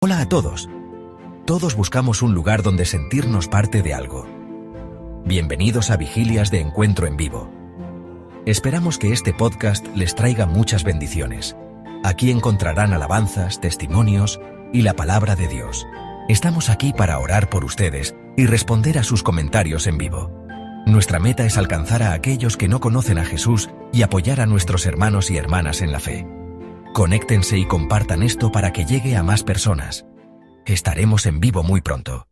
Hola a todos. Todos buscamos un lugar donde sentirnos parte de algo. Bienvenidos a Vigilias de Encuentro en Vivo. Esperamos que este podcast les traiga muchas bendiciones. Aquí encontrarán alabanzas, testimonios y la palabra de Dios. Estamos aquí para orar por ustedes y responder a sus comentarios en vivo. Nuestra meta es alcanzar a aquellos que no conocen a Jesús y apoyar a nuestros hermanos y hermanas en la fe. Conéctense y compartan esto para que llegue a más personas. Estaremos en vivo muy pronto.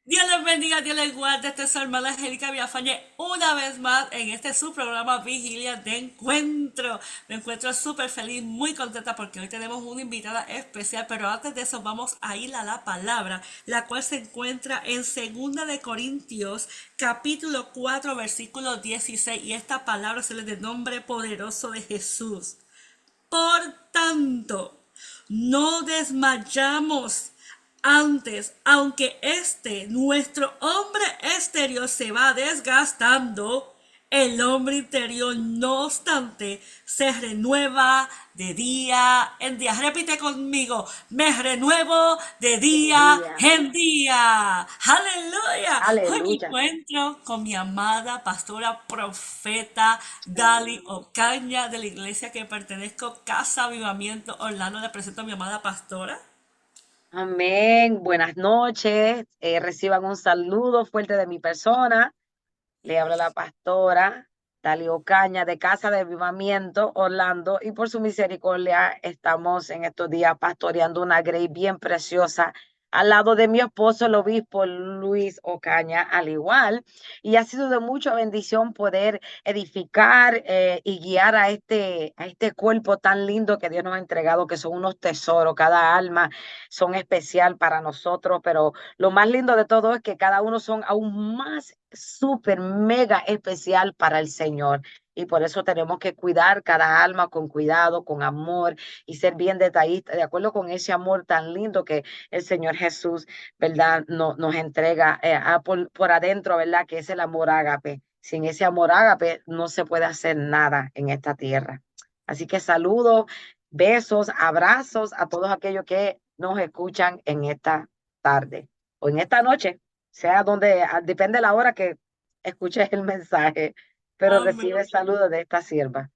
Dios les bendiga, Dios les guarde. Este es su hermana Angélica Villafañe una vez más en este su programa Vigilia de Encuentro. Me encuentro súper feliz, muy contenta porque hoy tenemos una invitada especial, pero antes de eso vamos a ir a la palabra, la cual se encuentra en 2 de Corintios, capítulo 4, versículo 16, y esta palabra se le da el nombre poderoso de Jesús. Por tanto, no desmayamos. Antes, aunque nuestro hombre exterior se va desgastando, el hombre interior, no obstante, se renueva de día en día. Repite conmigo, me renuevo de día en día. Aleluya. Hoy me Aleluya. encuentro con mi amada pastora profeta Dali Ocaña de la iglesia que pertenezco, Casa Avivamiento Orlando. Le presento a mi amada pastora. Amén. Buenas noches. Reciban un saludo fuerte de mi persona. Le habla la pastora Dali Ocaña de Casa de Avivamiento Orlando, y por su misericordia estamos en estos días pastoreando una grey bien preciosa al lado de mi esposo, el obispo Luis Ocaña, al igual. Y ha sido de mucha bendición poder edificar y guiar a este cuerpo tan lindo que Dios nos ha entregado, que son unos tesoros. Cada alma son especial para nosotros, pero lo más lindo de todo es que cada uno son aún más súper mega especial para el Señor. Y por eso tenemos que cuidar cada alma con cuidado, con amor, y ser bien detallistas, de acuerdo con ese amor tan lindo que el Señor Jesús, ¿verdad?, nos entrega por adentro, ¿verdad?, que es el amor ágape. Sin ese amor ágape no se puede hacer nada en esta tierra. Así que saludos, besos, abrazos a todos aquellos que nos escuchan en esta tarde o en esta noche, sea donde, depende de la hora que escuches el mensaje, pero Amén. recibe saludos de esta sierva.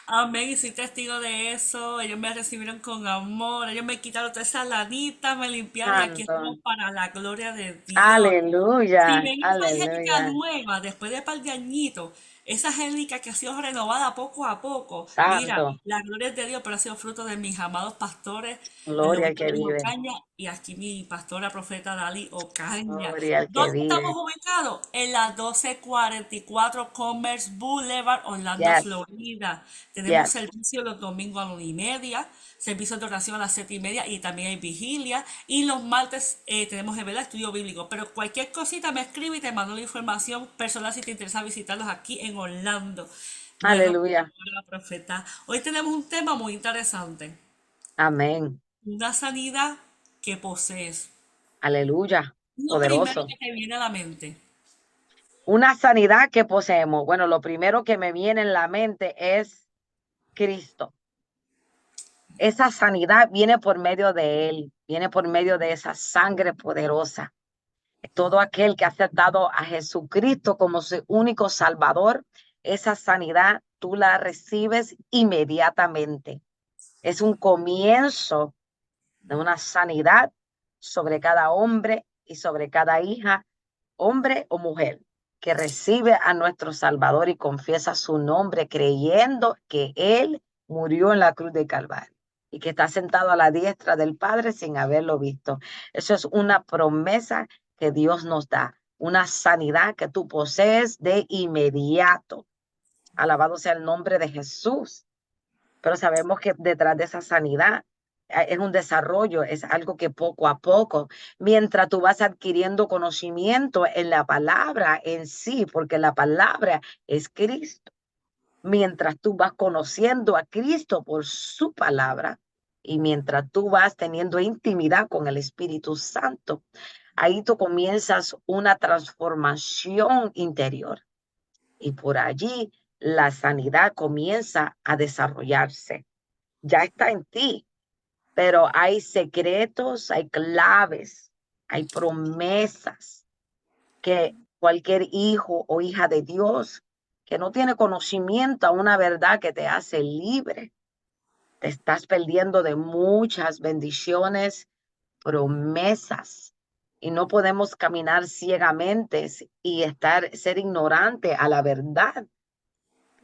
Amén, y soy testigo de eso. Ellos me recibieron con amor, ellos me quitaron toda esa lanita, me limpiaron y aquí Santo. estamos para la gloria de Dios. Si Aleluya, ven esa Angélica aleluya. nueva, después de un par de añitos, esa Angélica que ha sido renovada poco a poco, mira, Santo. la gloria es de Dios, pero ha sido fruto de mis amados pastores, el Gloria al obispo que Luis vive. Ocaña y aquí mi pastora profeta Dalí Ocaña. Gloria al que ¿Dónde estamos vive. ubicados? En la 1244 Commerce Boulevard, Orlando, Yes, Florida. Tenemos yes, servicio los domingos a la 1:30, servicio de oración a las 7:30 y también hay vigilia. Y los martes tenemos el estudio bíblico. Pero cualquier cosita me escribe y te mando la información personal si te interesa visitarlos aquí en Orlando. Bueno, aleluya. la profeta. Hoy tenemos un tema muy interesante. Amén. Una sanidad que posees. Aleluya. Lo primero Poderoso. que te viene a la mente. Una sanidad que poseemos. Bueno, lo primero que me viene en la mente es Cristo. Esa sanidad viene por medio de Él, viene por medio de esa sangre poderosa. Todo aquel que ha aceptado a Jesucristo como su único Salvador, esa sanidad tú la recibes inmediatamente. Es un comienzo de una sanidad sobre cada hombre y sobre cada hija, hombre o mujer, que recibe a nuestro Salvador y confiesa su nombre creyendo que Él murió en la cruz de Calvario y que está sentado a la diestra del Padre sin haberlo visto. Eso es una promesa que Dios nos da, una sanidad que tú posees de inmediato. Alabado sea el nombre de Jesús. Pero sabemos que detrás de esa sanidad es un desarrollo, es algo que poco a poco, mientras tú vas adquiriendo conocimiento en la palabra en sí, porque la palabra es Cristo, mientras tú vas conociendo a Cristo por su palabra y mientras tú vas teniendo intimidad con el Espíritu Santo, ahí tú comienzas una transformación interior y por allí la sanidad comienza a desarrollarse. Ya está en ti. pero hay secretos, hay claves, hay promesas que cualquier hijo o hija de Dios que no tiene conocimiento a una verdad que te hace libre, te estás perdiendo de muchas bendiciones, promesas. Y no podemos caminar ciegamente y ser ignorante a la verdad,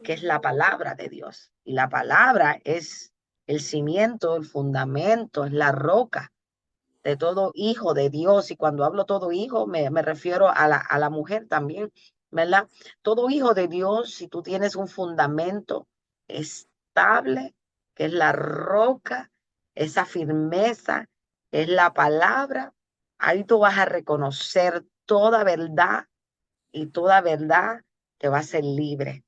que es la palabra de Dios. Y la palabra es el cimiento, el fundamento, es la roca de todo hijo de Dios. Y cuando hablo todo hijo, me refiero a la mujer también, ¿verdad? Todo hijo de Dios, si tú tienes un fundamento estable, que es la roca, esa firmeza, es la palabra, ahí tú vas a reconocer toda verdad y toda verdad te va a hacer libre.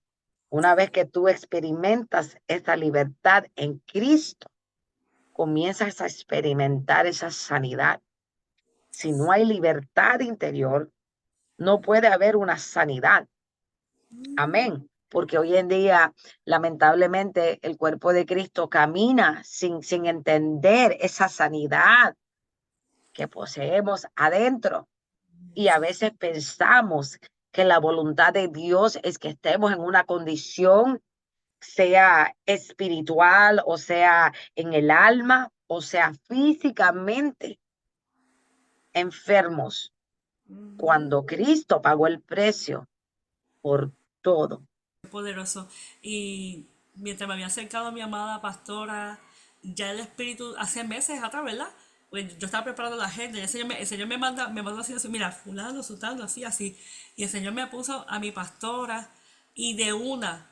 Una vez que tú experimentas esa libertad en Cristo, comienzas a experimentar esa sanidad. Si no hay libertad interior, no puede haber una sanidad. Amén. Porque hoy en día, lamentablemente, el cuerpo de Cristo camina sin entender esa sanidad que poseemos adentro. Y a veces pensamos que la voluntad de Dios es que estemos en una condición, sea espiritual, o sea en el alma, o sea físicamente enfermos, cuando Cristo pagó el precio por todo. Poderoso. Y mientras me había acercado a mi amada pastora, ya el Espíritu, hace meses atrás, ¿verdad? Pues yo estaba preparando la agenda y el Señor me mandó así, mira, fulano, sultano, así, así. Y el Señor me puso a mi pastora y de una,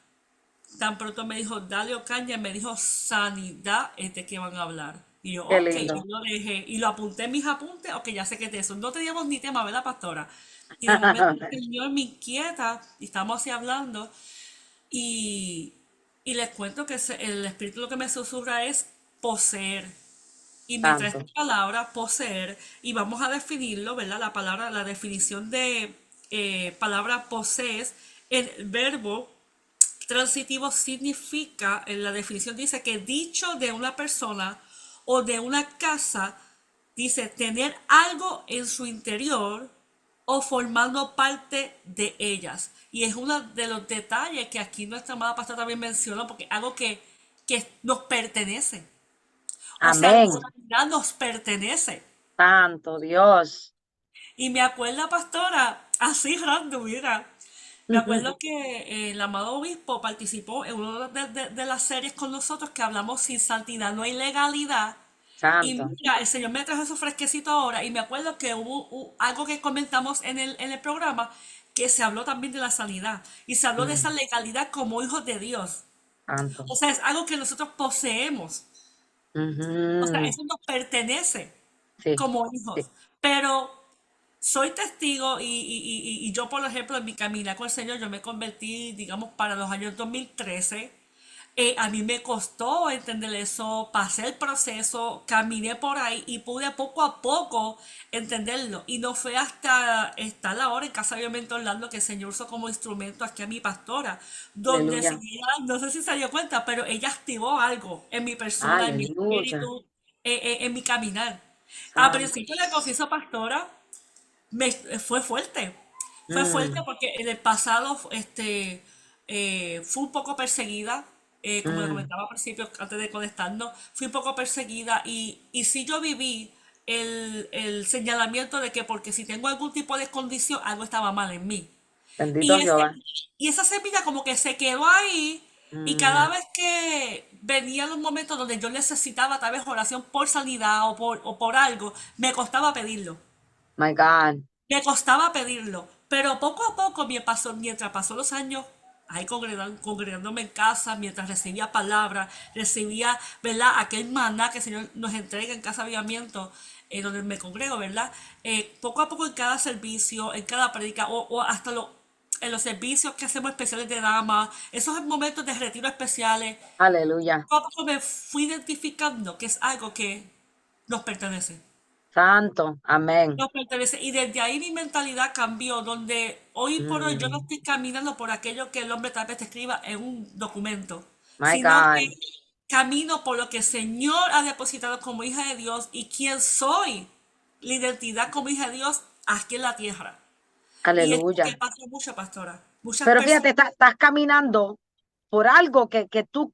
tan pronto me dijo, dale Ocaña, me dijo, sanidad es de que van a hablar. Y yo, Qué ok, y lindo. lo dejé, y lo apunté en mis apuntes, ok, ya sé que es de eso. No teníamos ni tema, ¿verdad, pastora? Y de momento el Señor me inquieta, y estamos así hablando, y, y les cuento que el espíritu lo que me susurra es poseer. Y me trae esta Santo. palabra poseer y vamos a definirlo, ¿verdad? La palabra, la definición de palabra posees, el verbo transitivo significa, en la definición dice que dicho de una persona o de una casa, dice tener algo en su interior o formando parte de ellas. Y es uno de los detalles que aquí nuestra amada pastora también mencionó, porque algo que nos pertenece. O sea, la Amén. sanidad nos pertenece. Santo Dios. Y me acuerdo, pastora, así random, mira, me acuerdo que el amado obispo participó en una de las series con nosotros que hablamos sin santidad, no hay legalidad. Y Santo. mira, el Señor me trajo eso fresquecito ahora y me acuerdo que hubo algo que comentamos en el programa que se habló también de la sanidad y se habló de esa Mm, legalidad como hijos de Dios. Santo. O sea, es algo que nosotros poseemos. O sea, Ujú. eso nos pertenece Sí, como sí. hijos. Pero soy testigo y yo, por ejemplo, en mi caminar con el Señor, yo me convertí, digamos, para los años 2013. A mí me costó entender eso, pasé el proceso, caminé por ahí y pude poco a poco entenderlo. Y no fue hasta estar ahora en Casa de Mente Orlando que el Señor usó como instrumento aquí a mi pastora, donde Aleluya. seguía, no sé si se dio cuenta, pero ella activó algo en mi persona, en mi Aleluya. espíritu, en mi caminar. A Santo principio le Dios. confieso, pastora, fue fuerte. Fue fuerte Mm, porque en el pasado fui un poco perseguida, como le mm. comentaba al principio, antes de conectarnos, fui un poco perseguida y sí yo viví el señalamiento de que porque si tengo algún tipo de condición, algo estaba mal en mí. Bendito Y, Jehová. y esa semilla como que se quedó ahí y cada Mm, vez que venían los momentos donde yo necesitaba tal vez oración por sanidad o por algo, me costaba pedirlo. my God. Me costaba pedirlo, pero poco a poco, mientras pasó los años, ahí congregándome en casa, mientras recibía palabras, recibía, ¿verdad? Aquel maná que el Señor nos entrega en Casa Avivamiento, donde me congrego, ¿verdad? Poco a poco en cada servicio, en cada predica, o hasta en los servicios que hacemos especiales de damas, esos momentos de retiro especiales, Aleluya. poco a poco me fui identificando que es algo que nos pertenece. Santo. Amén. Nos pertenece. Y desde ahí mi mentalidad cambió, donde hoy por hoy yo no Mm, estoy caminando por aquello que el hombre tal vez te escriba en un documento, my sino que God. camino por lo que el Señor ha depositado como hija de Dios y quién soy, la identidad como hija de Dios aquí en la tierra. Y es lo Aleluya. que pasa mucho, pastora. Muchas Pero fíjate, personas, estás caminando por algo que tú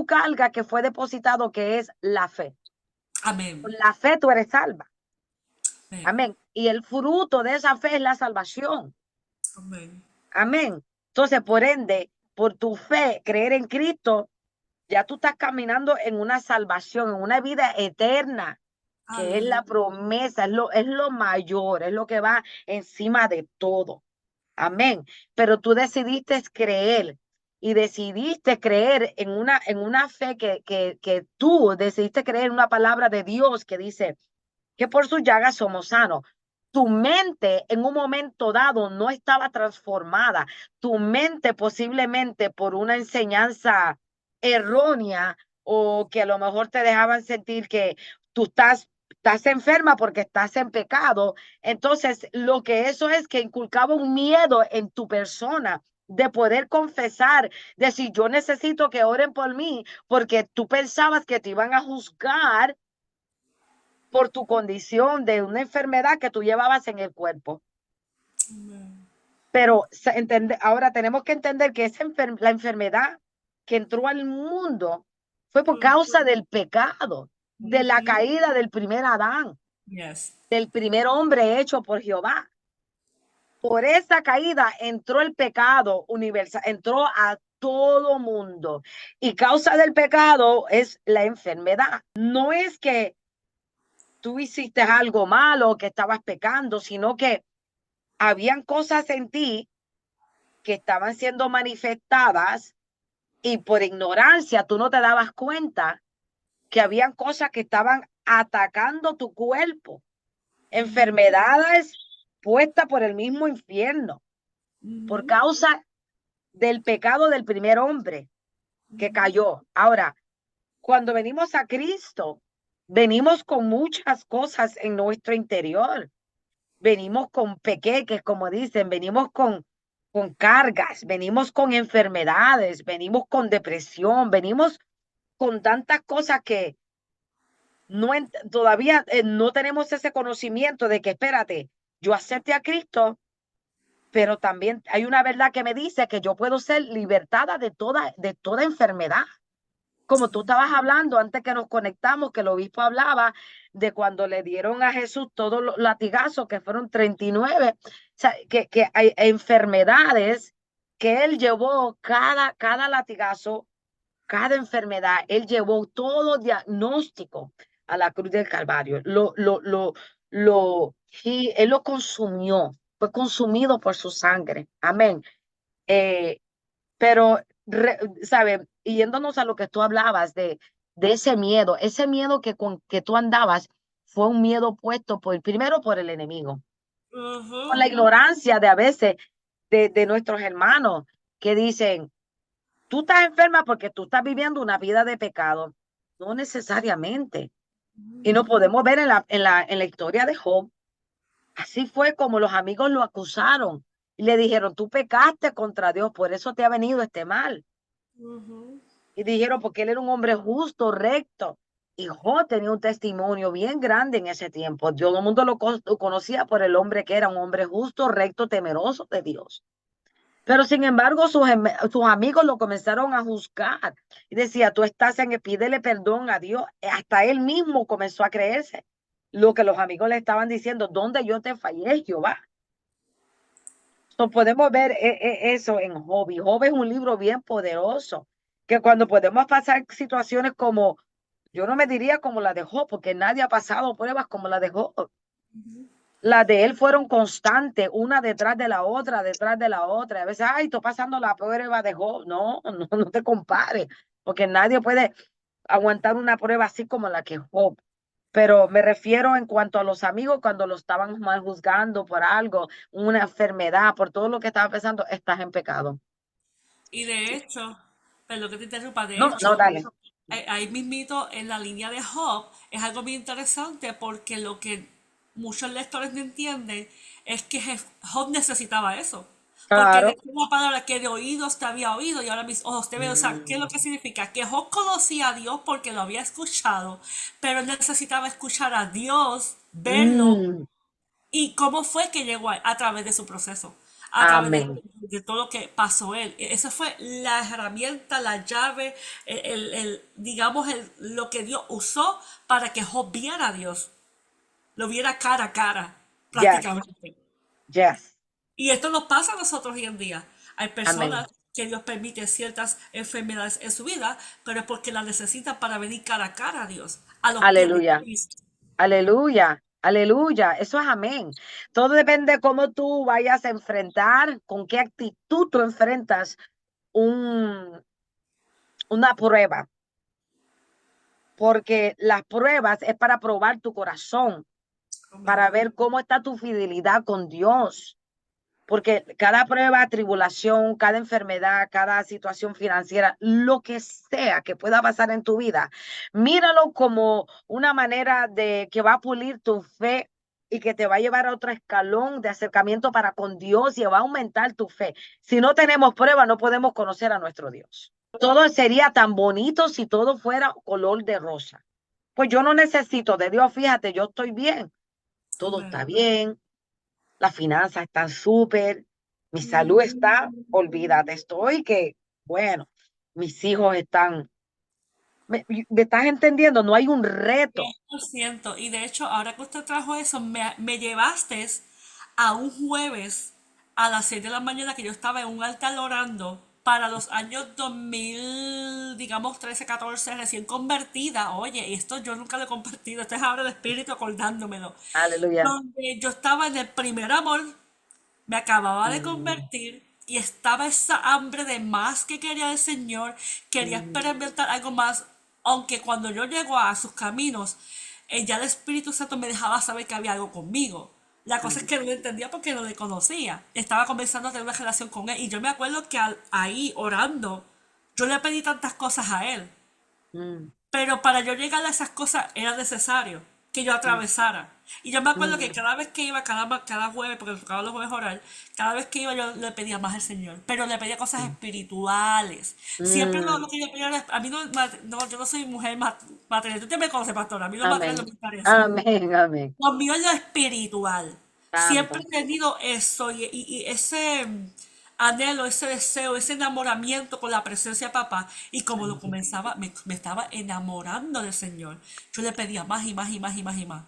cargas, que fue depositado, que es la fe. Con amén, la fe tú eres salva. amén, Amén. Y el fruto de esa fe es la salvación. amén, Amén. Entonces, por ende, por tu fe, creer en Cristo, ya tú estás caminando en una salvación, en una vida eterna, que es la aleluya, promesa, es lo mayor, es lo que va encima de todo. Amén. Pero tú decidiste creer y decidiste creer en una fe que tú decidiste creer en una palabra de Dios que dice que por sus llagas somos sanos. Tu mente en un momento dado no estaba transformada. Tu mente posiblemente por una enseñanza errónea o que a lo mejor te dejaban sentir que tú estás enferma porque estás en pecado. Entonces, lo que eso es que inculcaba un miedo en tu persona de poder confesar, decir, yo necesito que oren por mí, porque tú pensabas que te iban a juzgar por tu condición de una enfermedad que tú llevabas en el cuerpo. Pero ahora tenemos que entender que la enfermedad que entró al mundo fue por causa del pecado, de la ujú, caída del primer Adán, yes, del primer hombre hecho por Jehová. Por esa caída entró el pecado universal, entró a todo mundo. Y causa del pecado es la enfermedad. No es que tú hiciste algo malo, que estabas pecando, sino que habían cosas en ti que estaban siendo manifestadas y por ignorancia tú no te dabas cuenta que habían cosas que estaban atacando tu cuerpo, enfermedades puestas por el mismo infierno, por ujú, causa del pecado del primer hombre que ujú, cayó. Ahora, cuando venimos a Cristo, venimos con muchas cosas en nuestro interior. Venimos con pequeques, como dicen, venimos con cargas, venimos con enfermedades, venimos con depresión, venimos con tantas cosas que todavía no tenemos ese conocimiento de que, espérate, yo acepté a Cristo, pero también hay una verdad que me dice que yo puedo ser libertada de toda enfermedad. Como tú estabas hablando antes que nos conectamos, que el obispo hablaba de cuando le dieron a Jesús todos los latigazos, que fueron 39, o sea, que hay enfermedades que él llevó cada latigazo, cada enfermedad, él llevó todo diagnóstico a la cruz del Calvario. Él lo consumió, fue consumido por su sangre. Amén. Eh, pero, ¿sabe? Yéndonos a lo que tú hablabas de ese miedo que con que tú andabas fue un miedo puesto primero por el enemigo, ujú, por la ignorancia de a veces de nuestros hermanos que dicen, tú estás enferma porque tú estás viviendo una vida de pecado. No necesariamente. Y no podemos ver en la historia de Job. Así fue como los amigos lo acusaron y le dijeron, tú pecaste contra Dios, por eso te ha venido este mal. ujú. Y dijeron, porque él era un hombre justo, recto. Y Job tenía un testimonio bien grande en ese tiempo. Todo el mundo lo conocía por el hombre que era un hombre justo, recto, temeroso de Dios. Pero sin embargo, sus amigos lo comenzaron a juzgar. Y decía, tú estás pídele perdón a Dios. Hasta él mismo comenzó a creerse lo que los amigos le estaban diciendo, ¿dónde yo te fallé, Jehová? So, podemos ver eso en Job. Y Job es un libro bien poderoso, que cuando podemos pasar situaciones como, yo no me diría como la de Job, porque nadie ha pasado pruebas como la de Job. Las de él fueron constantes, una detrás de la otra, detrás de la otra. A veces, ay, estoy pasando la prueba de Job. No, no, no te compares, porque nadie puede aguantar una prueba así como la que Job. Pero me refiero en cuanto a los amigos, cuando lo estaban mal juzgando por algo, una enfermedad, por todo lo que estaba pensando, estás en pecado. Y de hecho, perdón que te interrumpa, de No, no, hecho, dale. ahí mismito en la línea de Job es algo bien interesante porque lo que muchos lectores no entienden es que Job necesitaba eso. Porque Claro. decía una palabra que de oídos te había oído y ahora mis ojos te ven. O sea, ¿qué es lo Mm, que significa? Que Job conocía a Dios porque lo había escuchado, pero él necesitaba escuchar a Dios, verlo. mm, ¿Y cómo fue que llegó a través de su proceso? A través amén. de todo lo que pasó él. Esa fue la herramienta, la llave, digamos, lo que Dios usó para que Job viera a Dios. Lo viera cara a cara, Yes, prácticamente. yes. Y esto nos pasa a nosotros hoy en día. Hay personas Amén. que Dios permite ciertas enfermedades en su vida, pero es porque las necesitan para venir cara a cara a Dios, a los pies de Aleluya. Cristo. Aleluya. Aleluya. Eso es amén. Todo depende de cómo tú vayas a enfrentar, con qué actitud tú enfrentas un, una prueba, porque las pruebas es para probar tu corazón, Amén. para ver cómo está tu fidelidad con Dios. Porque cada prueba, tribulación, cada enfermedad, cada situación financiera, lo que sea que pueda pasar en tu vida, míralo como una manera de que va a pulir tu fe y que te va a llevar a otro escalón de acercamiento para con Dios y va a aumentar tu fe. Si no tenemos prueba, no podemos conocer a nuestro Dios. Todo sería tan bonito si todo fuera color de rosa. Pues yo no necesito de Dios, fíjate, yo estoy bien, todo está Amén. bien, las finanzas están súper, mi salud está, olvídate, estoy que, bueno, mis hijos están, ¿me estás entendiendo? No hay un reto. 100%. Y de hecho, ahora que usted trajo eso, me llevaste a un jueves a las 6 de la mañana que yo estaba en un altar orando para los años 2000, digamos 13, 14, recién convertida. Oye, y esto yo nunca lo he compartido, esto es ahora el espíritu acordándomelo. Aleluya. Donde yo estaba en el primer amor, me acababa de Mm, convertir y estaba esa hambre de más que quería el Señor, quería mm, experimentar algo más, aunque cuando yo llego a sus caminos, ya el Espíritu Santo me dejaba saber que había algo conmigo. La cosa es mm, que no lo entendía porque no le conocía. Estaba comenzando a tener una relación con él y yo me acuerdo que ahí orando, yo le pedí tantas cosas a él. mm, Pero para yo llegar a esas cosas era necesario que yo mm, atravesara. Y yo me acuerdo que mm, cada vez que iba, cada jueves, porque me tocaba los jueves orar, cada vez que iba yo le pedía más al Señor, pero le pedía cosas mm, espirituales. Siempre lo mm. que yo pedía era, a mí no, no, yo no soy mujer material, usted me conoce, pastora, a mí lo material no Amén. me interesa. Amén, amén. Lo mío es lo espiritual. Siempre Tanto. he tenido eso y ese anhelo, ese deseo, ese enamoramiento con la presencia de papá. Y como lo Ujú, comenzaba, me estaba enamorando del Señor. Yo le pedía más y más y más y más y más.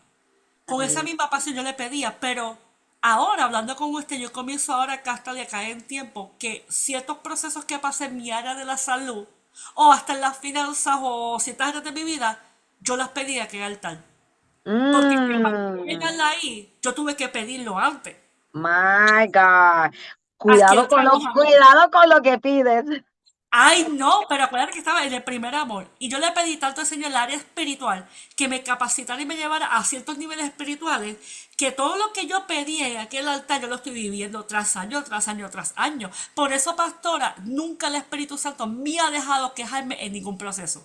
Con esa aleluya. misma pasión yo le pedía, pero ahora hablando con usted, yo comienzo ahora acá hasta de caer en tiempo que ciertos procesos que pasé en mi área de la salud, o hasta en las finanzas, o ciertas áreas de mi vida, yo las pedía que era el tal. Porque para Mm, llegarla ahí, yo tuve que pedirlo antes. my God. Aquí entramos a... Cuidado con lo que pides. Ay, no, pero acuérdate que estaba en el primer amor. Y yo le pedí tanto al Señor el área espiritual, que me capacitara y me llevara a ciertos niveles espirituales, que todo lo que yo pedía en aquel altar, yo lo estoy viviendo tras año, tras año, tras año. Por eso, pastora, nunca el Espíritu Santo me ha dejado quejarme en ningún proceso.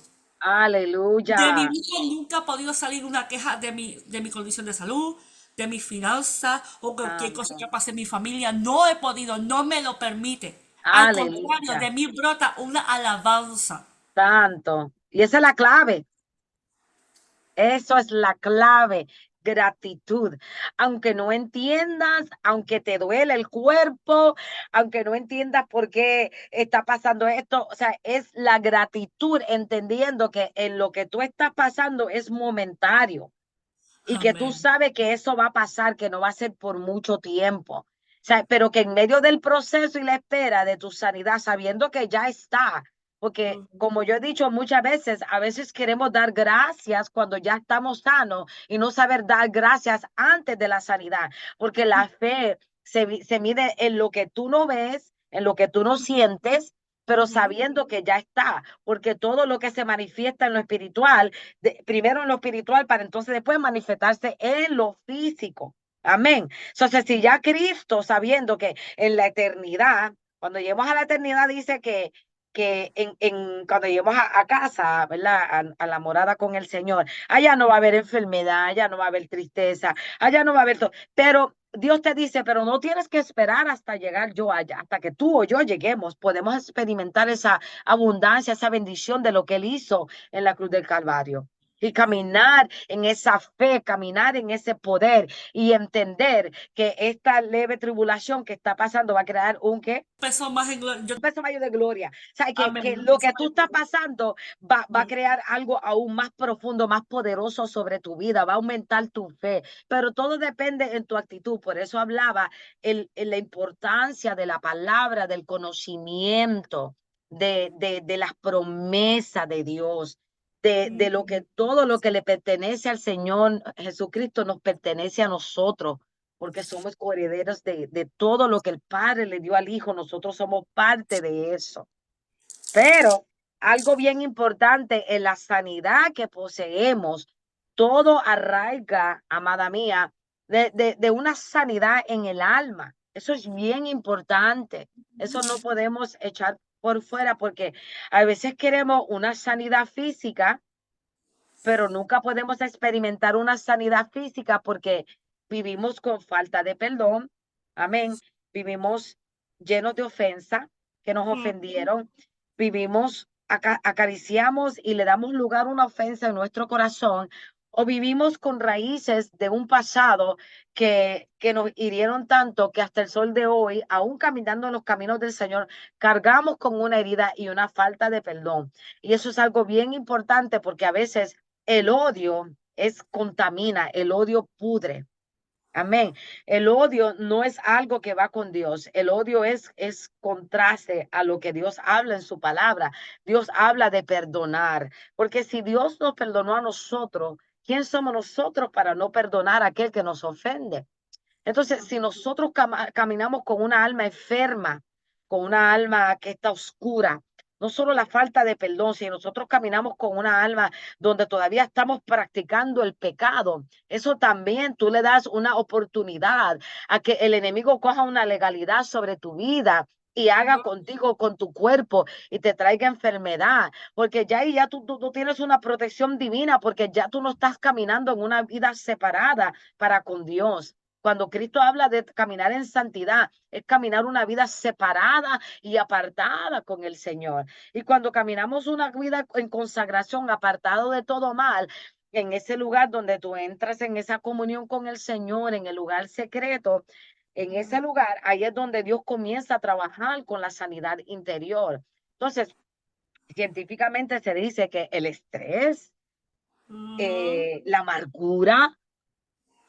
De mi Aleluya. vida nunca ha podido salir una queja de mi condición de salud, de mi finanza o cualquier cosa que Santo. pase en mi familia. No he podido, no me lo permite. Al contrario, Aleluya. de mí brota una alabanza. Santo. Y esa es la clave. Eso es la clave. Gratitud. Aunque no entiendas, aunque te duele el cuerpo, aunque no entiendas por qué está pasando esto, o sea, es la gratitud entendiendo que en lo que tú estás pasando es momentario y que tú Amén. sabes que eso va a pasar, que no va a ser por mucho tiempo. O sea, pero que en medio del proceso y la espera de tu sanidad, sabiendo que ya está, porque como yo he dicho muchas veces, a veces queremos dar gracias cuando ya estamos sanos y no saber dar gracias antes de la sanidad, porque la fe se mide en lo que tú no ves, en lo que tú no sientes, pero Ujú. sabiendo que ya está, porque todo lo que se manifiesta en lo espiritual primero en lo espiritual para entonces después manifestarse en lo físico. Amén. Entonces, si ya Cristo, sabiendo que en la eternidad, cuando lleguemos a la eternidad, dice que cuando lleguemos a casa, ¿verdad? A la morada con el Señor, allá no va a haber enfermedad, allá no va a haber tristeza, allá no va a haber todo. Pero Dios te dice, pero no tienes que esperar hasta llegar yo allá, hasta que tú o yo lleguemos. Podemos experimentar esa abundancia, esa bendición de lo que Él hizo en la cruz del Calvario. Y caminar en esa fe, caminar en ese poder y entender que esta leve tribulación que está pasando va a crear un ¿qué? Peso más en gloria. Un peso mayor de gloria. O sea, que Amén. lo que tú estás pasando va a crear algo aún más profundo, más poderoso sobre tu vida, va a aumentar tu fe, pero todo depende en tu actitud. Por eso hablaba en la importancia de la palabra, del conocimiento, de las promesas de Dios. De lo que todo lo que le pertenece al Señor Jesucristo nos pertenece a nosotros, porque somos coherederos de todo lo que el Padre le dio al Hijo. Nosotros somos parte de eso. Pero algo bien importante en la sanidad que poseemos, todo arraiga, amada mía, de una sanidad en el alma. Eso es bien importante. Eso no podemos echar por fuera porque a veces queremos una sanidad física, pero nunca podemos experimentar una sanidad física porque vivimos con falta de perdón. Amén. Vivimos llenos de ofensa, que nos ofendieron. Vivimos, acariciamos y le damos lugar a una ofensa en nuestro corazón. O vivimos con raíces de un pasado que nos hirieron tanto que hasta el sol de hoy, aún caminando en los caminos del Señor, cargamos con una herida y una falta de perdón. Y eso es algo bien importante porque a veces el odio contamina, el odio pudre. Amén. El odio no es algo que va con Dios. El odio es contraste a lo que Dios habla en su palabra. Dios habla de perdonar, porque si Dios nos perdonó a nosotros, ¿quién somos nosotros para no perdonar a aquel que nos ofende? Entonces, si nosotros caminamos con una alma enferma, con una alma que está oscura, no solo la falta de perdón, si nosotros caminamos con una alma donde todavía estamos practicando el pecado, eso también tú le das una oportunidad a que el enemigo coja una legalidad sobre tu vida y haga contigo, con tu cuerpo y te traiga enfermedad, porque ya ahí ya tú tienes una protección divina, porque ya tú no estás caminando en una vida separada para con Dios. Cuando Cristo habla de caminar en santidad, es caminar una vida separada y apartada con el Señor. Y cuando caminamos una vida en consagración, apartado de todo mal, en ese lugar donde tú entras en esa comunión con el Señor, en el lugar secreto, en ese lugar, ahí es donde Dios comienza a trabajar con la sanidad interior. Entonces, científicamente se dice que el estrés, la amargura,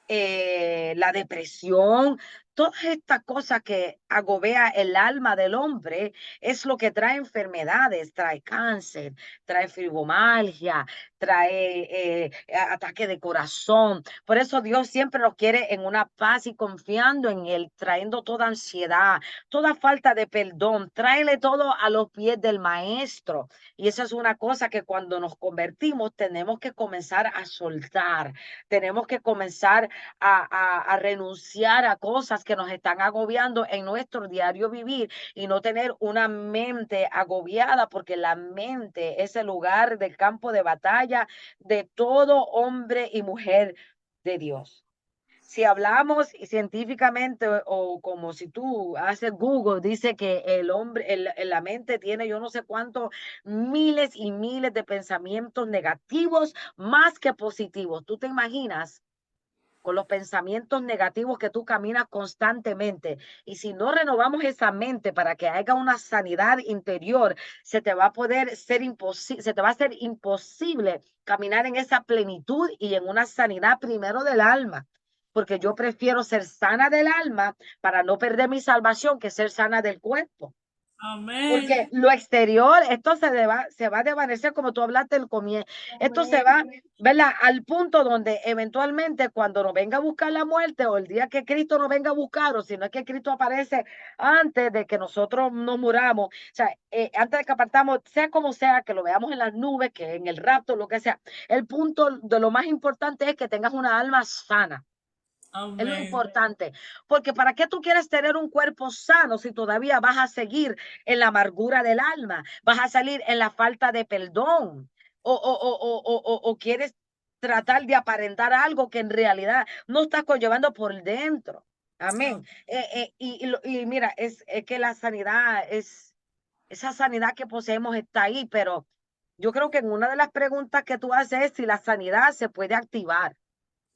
la depresión, todas estas cosas que agobea el alma del hombre es lo que trae enfermedades, trae cáncer, trae fibromialgia, trae ataque de corazón. Por eso Dios siempre nos quiere en una paz y confiando en Él, trayendo toda ansiedad, toda falta de perdón, tráele todo a los pies del Maestro. Y esa es una cosa que cuando nos convertimos tenemos que comenzar a soltar, tenemos que comenzar a renunciar a cosas que nos están agobiando en nuestro diario vivir y no tener una mente agobiada, porque la mente es el lugar del campo de batalla de todo hombre y mujer de Dios. Si hablamos científicamente o como si tú haces Google, dice que el hombre, la mente tiene yo no sé cuántos miles y miles de pensamientos negativos más que positivos. ¿Tú te imaginas con los pensamientos negativos que tú caminas constantemente? Y si no renovamos esa mente para que haya una sanidad interior, se te va a poder ser imposible, se te va a ser imposible caminar en esa plenitud y en una sanidad primero del alma. Porque yo prefiero ser sana del alma para no perder mi salvación que ser sana del cuerpo. Porque Amén. lo exterior, esto se va a desvanecer como tú hablaste el comienzo. Esto se va, ¿verdad? Al punto donde eventualmente cuando nos venga a buscar la muerte o el día que Cristo nos venga a buscar, o si no es que Cristo aparece antes de que nosotros nos muramos, o sea, antes de que apartamos, sea como sea, que lo veamos en las nubes, que en el rapto, lo que sea, el punto de lo más importante es que tengas una alma sana. Es lo Amén. importante, porque ¿para qué tú quieres tener un cuerpo sano si todavía vas a seguir en la amargura del alma? Vas a salir en la falta de perdón o quieres tratar de aparentar algo que en realidad no estás conllevando por dentro. Amén. Y mira, es que la sanidad esa sanidad que poseemos está ahí, pero yo creo que en una de las preguntas que tú haces es si la sanidad se puede activar.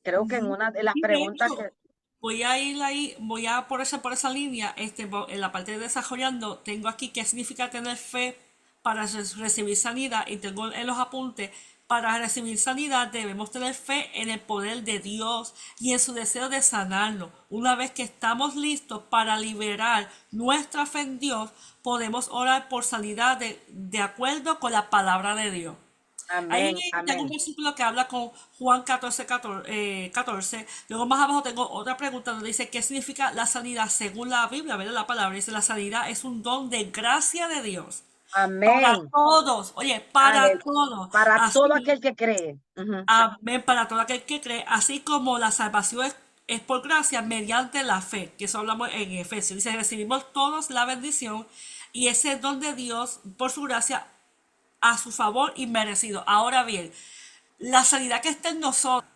Creo que en Ujú. una de las Y de preguntas hecho, que, voy a ir ahí, voy a por esa línea, en la parte de desarrollando, tengo aquí qué significa tener fe para recibir sanidad y tengo en los apuntes, para recibir sanidad debemos tener fe en el poder de Dios y en su deseo de sanarnos. Una vez que estamos listos para liberar nuestra fe en Dios, podemos orar por sanidad de acuerdo con la palabra de Dios. Ahí amén, tengo un amén. versículo que habla con Juan 14, 14. Luego más abajo tengo otra pregunta donde dice qué significa la sanidad según la Biblia, ¿verdad? La palabra dice la sanidad es un don de gracia de Dios para Amén. todos, oye, para Alel- todos. para todo Así, aquel que cree. Ujú. amén, para todo aquel que cree, así como la salvación es por gracia mediante la fe, que eso hablamos en Efesios. Dice, recibimos todos la bendición y ese don de Dios por su gracia a su favor y merecido. Ahora bien, la sanidad que está en nosotros,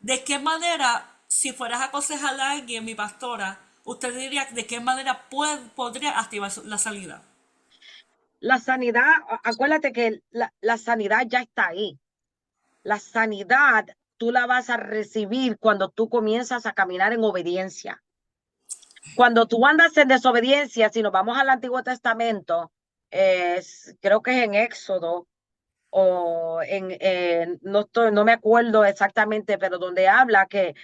¿de qué manera, si fueras a aconsejarle a alguien, mi pastora, usted diría de qué manera podría activar la sanidad? La sanidad, acuérdate que la sanidad ya está ahí. La sanidad tú la vas a recibir cuando tú comienzas a caminar en obediencia. Cuando tú andas en desobediencia, si nos vamos al Antiguo Testamento, creo que es en Éxodo o no me acuerdo exactamente, pero donde habla que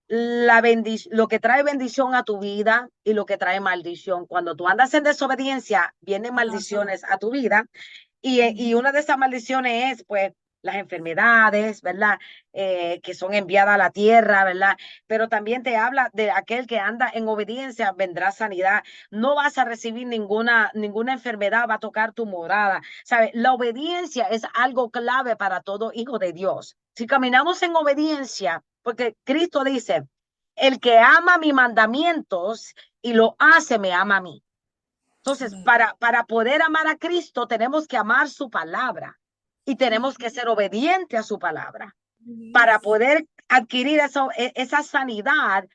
lo que trae bendición a tu vida y lo que trae maldición. Cuando tú andas en desobediencia, vienen Ajá. maldiciones a tu vida y una de esas maldiciones es, pues, las enfermedades, ¿verdad? Que son enviadas a la tierra, ¿verdad? Pero también te habla de aquel que anda en obediencia, vendrá sanidad. No vas a recibir ninguna enfermedad, va a tocar tu morada. ¿Sabes? La obediencia es algo clave para todo hijo de Dios. Si caminamos en obediencia, porque Cristo dice, el que ama mis mandamientos y lo hace, me ama a mí. Entonces, Amén. para poder amar a Cristo, tenemos que amar su palabra y tenemos que ser obedientes a su palabra Ujú. para poder adquirir esa sanidad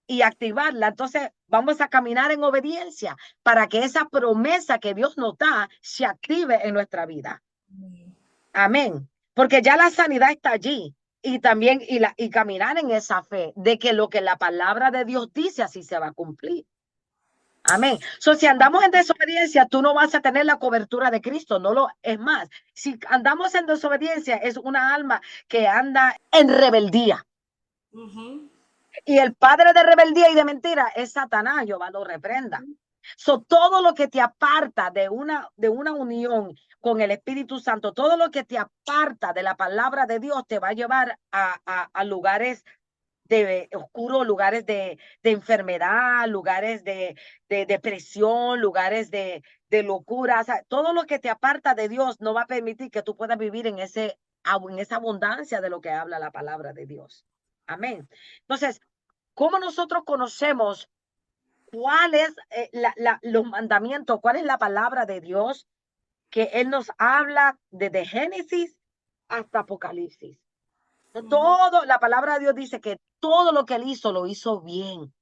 y activarla. Entonces, vamos a caminar en obediencia para que esa promesa que Dios nos da se active en nuestra vida. Amén. Porque ya la sanidad está allí y también y caminar en esa fe de que lo que la palabra de Dios dice así se va a cumplir. Amén. So, si andamos en desobediencia, tú no vas a tener la cobertura de Cristo. No lo es más. Si andamos en desobediencia, es una alma que anda en rebeldía. Ujú. Y el padre de rebeldía y de mentira es Satanás. Jehová lo reprenda. So, todo lo que te aparta de una unión con el Espíritu Santo, todo lo que te aparta de la palabra de Dios, te va a llevar a lugares de oscuros, lugares de enfermedad, lugares de depresión, lugares de locura. O sea, todo lo que te aparta de Dios no va a permitir que tú puedas vivir en esa abundancia de lo que habla la palabra de Dios. Amén. Entonces, ¿cómo nosotros conocemos cuál es los mandamientos, cuál es la palabra de Dios que Él nos habla desde Génesis hasta Apocalipsis? Ujú. Todo, la palabra de Dios dice que todo lo que Él hizo, lo hizo bien.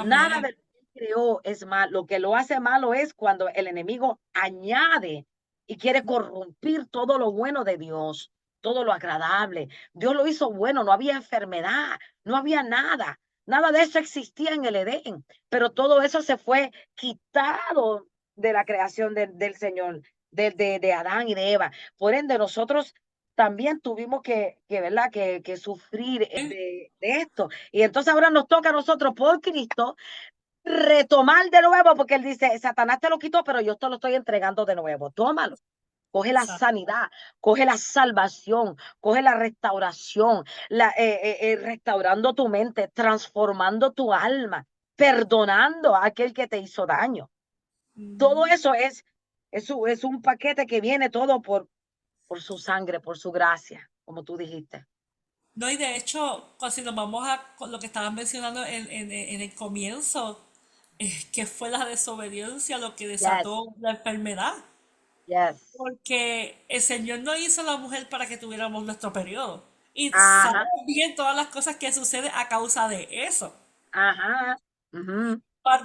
Nada Amén. de lo que Él creó es malo. Lo que lo hace malo es cuando el enemigo añade y quiere corrompir todo lo bueno de Dios, todo lo agradable. Dios lo hizo bueno, no había enfermedad, no había nada. Nada de eso existía en el Edén, pero todo eso se fue quitado de la creación del Señor, de Adán y de Eva. Por ende, nosotros también tuvimos ¿verdad? Que sufrir de esto. Y entonces ahora nos toca a nosotros por Cristo retomar de nuevo, porque Él dice, Satanás te lo quitó, pero yo te lo estoy entregando de nuevo. Tómalo. Coge la Exacto. sanidad, coge la salvación, coge la restauración, restaurando tu mente, transformando tu alma, perdonando a aquel que te hizo daño. Todo Ujú. eso es un paquete que viene todo por su sangre, por su gracia, como tú dijiste. No, y de hecho, si nos vamos a con lo que estaban mencionando en el comienzo, que fue la desobediencia lo que Yes, desató la enfermedad. yes. Porque el Señor no hizo a la mujer para que tuviéramos nuestro periodo. Y Ajá, sabemos bien todas las cosas que suceden a causa de eso. ajá. Ujú,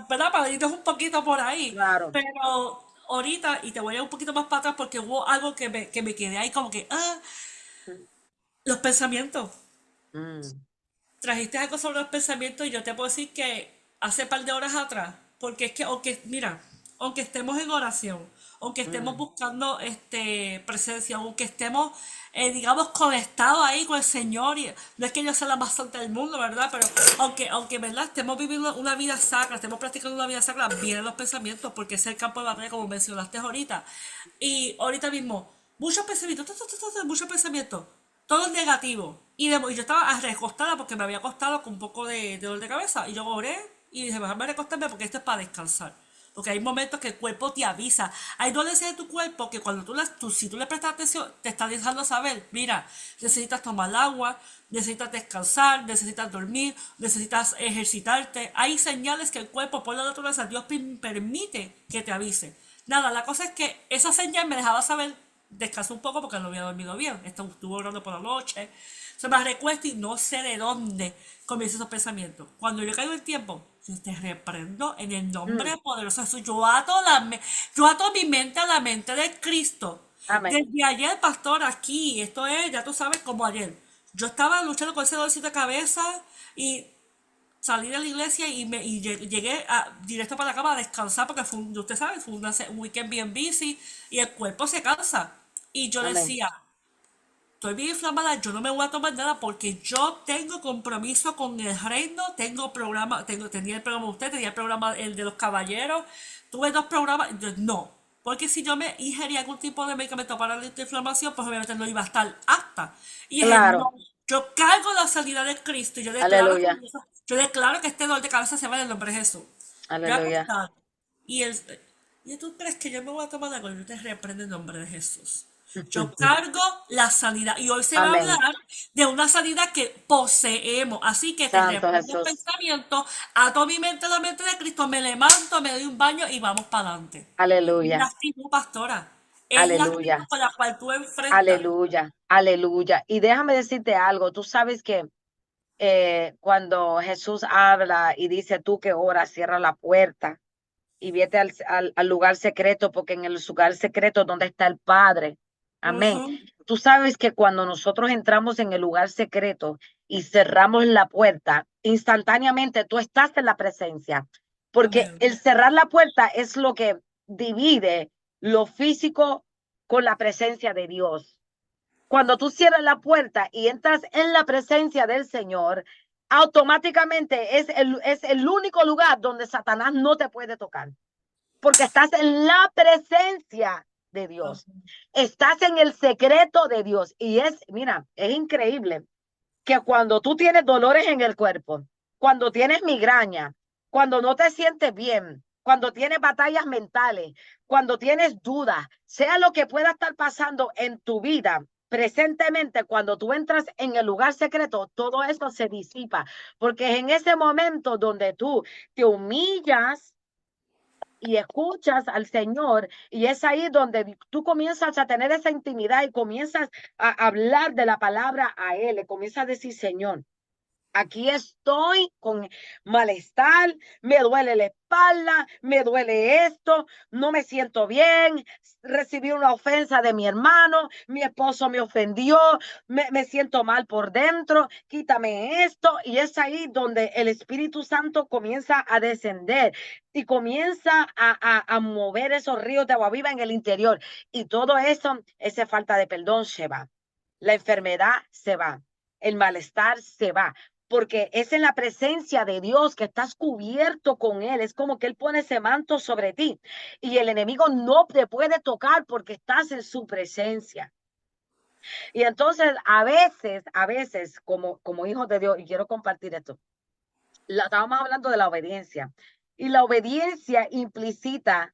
¿verdad? Para irnos un poquito por ahí. claro. Pero ahorita, y te voy a ir un poquito más para atrás porque hubo algo que me quedé ahí como que, Mm, los pensamientos. mm, Trajiste algo sobre los pensamientos y yo te puedo decir que hace par de horas atrás, porque es que, aunque, mira, aunque estemos en oración, aunque estemos mm, buscando presencia, aunque estemos, digamos, conectados ahí con el Señor, y no es que yo sea la más santa del mundo, ¿verdad? Pero aunque, ¿verdad? Estemos viviendo una vida sacra, estemos practicando una vida sacra, vienen los pensamientos, porque es el campo de batalla, como mencionaste ahorita. Y ahorita mismo, muchos pensamientos, muchos pensamientos, todo negativo. Y yo estaba recostada porque me había acostado con un poco de dolor de cabeza. Y yo oré y dije, déjame recostarme porque esto es para descansar. Porque hay momentos que el cuerpo te avisa. Hay dolencias de tu cuerpo que cuando si tú le prestas atención, te está dejando saber, mira, necesitas tomar agua, necesitas descansar, necesitas dormir, necesitas ejercitarte. Hay señales que el cuerpo, por la naturaleza, Dios permite que te avise. Nada, la cosa es que esa señal me dejaba saber, descansé un poco porque no había dormido bien, estuve orando por la noche, se me recuesto y no sé de dónde comienzan esos pensamientos. Cuando yo caigo en tiempo, yo te reprendo en el mm. nombre poderoso de Jesús. Yo ato mi mente a la mente de Cristo. Amén. Desde ayer, pastor, aquí, esto es, ya tú sabes, como ayer. Yo estaba luchando con ese dolorcito de cabeza y salí de la iglesia y llegué directo para la cama a descansar porque usted sabe, fue un weekend bien busy y el cuerpo se cansa. Y yo Amén. decía, estoy bien inflamada, yo no me voy a tomar nada porque yo tengo compromiso con el reino, tenía el programa de usted, tenía el programa el de los caballeros, tuve dos programas, no, porque si yo me ingería algún tipo de medicamento para la inflamación, pues obviamente no iba a estar apta. Y dije, Claro. no, yo cargo la sanidad de Cristo y Aleluya. yo declaro que este dolor de cabeza se va en el nombre de Jesús. Me ha Aleluya. costado. Y, el, ¿Y tú crees que yo me voy a tomar algo? Yo te reprendo en nombre de Jesús. Yo cargo la sanidad y hoy se va a hablar Amén. de una sanidad que poseemos. Así que te Santo reprendo el Jesús. pensamiento, ato mi mente a la mente de Cristo, me levanto, me doy un baño y vamos para adelante. Es la Aleluya. actitud, pastora. Es la actitud Aleluya. con la cual tú enfrentas. Aleluya. Aleluya. Y déjame decirte algo. Tú sabes que cuando Jesús habla y dice tú que oras, cierra la puerta y vete al lugar secreto, porque en el lugar secreto es donde está el Padre. Amén. Ujú. Tú sabes que cuando nosotros entramos en el lugar secreto y cerramos la puerta, instantáneamente tú estás en la presencia, porque Amén. el cerrar la puerta es lo que divide lo físico con la presencia de Dios. Cuando tú cierras la puerta y entras en la presencia del Señor, automáticamente es el único lugar donde Satanás no te puede tocar, porque estás en la presencia de Dios. Estás en el secreto de Dios. Y mira, es increíble que cuando tú tienes dolores en el cuerpo, cuando tienes migraña, cuando no te sientes bien, cuando tienes batallas mentales, cuando tienes dudas, sea lo que pueda estar pasando en tu vida, presentemente, cuando tú entras en el lugar secreto, todo eso se disipa, porque es en ese momento donde tú te humillas y escuchas al Señor, y es ahí donde tú comienzas a tener esa intimidad y comienzas a hablar de la palabra a Él, le comienzas a decir, Señor, aquí estoy con malestar, me duele la espalda, me duele esto, no me siento bien, recibí una ofensa de mi hermano, mi esposo me ofendió, me siento mal por dentro, quítame esto. Y es ahí donde el Espíritu Santo comienza a descender y comienza a mover esos ríos de agua viva en el interior. Y todo eso, esa falta de perdón se va, la enfermedad se va, el malestar se va, porque es en la presencia de Dios que estás cubierto con Él. Es como que Él pone ese manto sobre ti y el enemigo no te puede tocar porque estás en su presencia. Y entonces a veces como hijos de Dios, y quiero compartir esto, estábamos hablando de la obediencia, y la obediencia implícita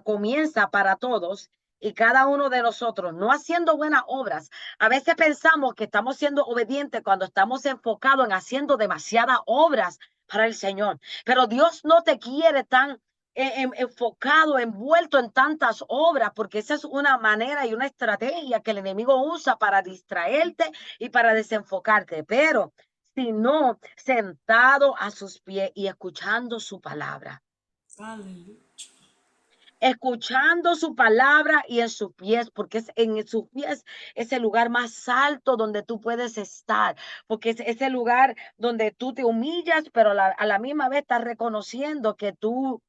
comienza para todos y cada uno de nosotros, no haciendo buenas obras. A veces pensamos que estamos siendo obedientes cuando estamos enfocados en haciendo demasiadas obras para el Señor, pero Dios no te quiere tan enfocado, envuelto en tantas obras, porque esa es una manera y una estrategia que el enemigo usa para distraerte y para desenfocarte. Pero sino sentado a sus pies y escuchando su palabra. Aleluya. Escuchando su palabra y en sus pies, porque es en sus pies es el lugar más alto donde tú puedes estar, porque es ese lugar donde tú te humillas, pero a la misma vez estás reconociendo que tú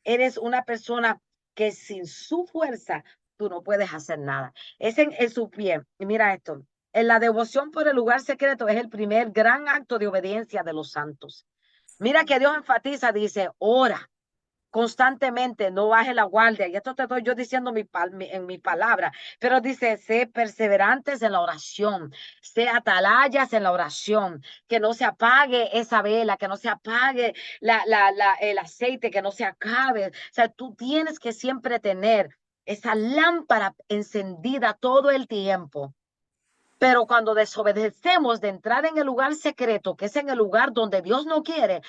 eres una persona que sin su fuerza tú no puedes hacer nada. Es en su pie. Y mira esto, en la devoción por el lugar secreto es el primer gran acto de obediencia de los santos. Mira que Dios enfatiza, dice, ora constantemente, no baje la guardia. Y esto te estoy yo diciendo en mi palabra, pero dice, sé perseverantes en la oración, sé atalayas en la oración, que no se apague esa vela, que no se apague el aceite, que no se acabe. O sea, tú tienes que siempre tener esa lámpara encendida todo el tiempo. Pero cuando desobedecemos de entrar en el lugar secreto, que es en el lugar donde Dios no quiere,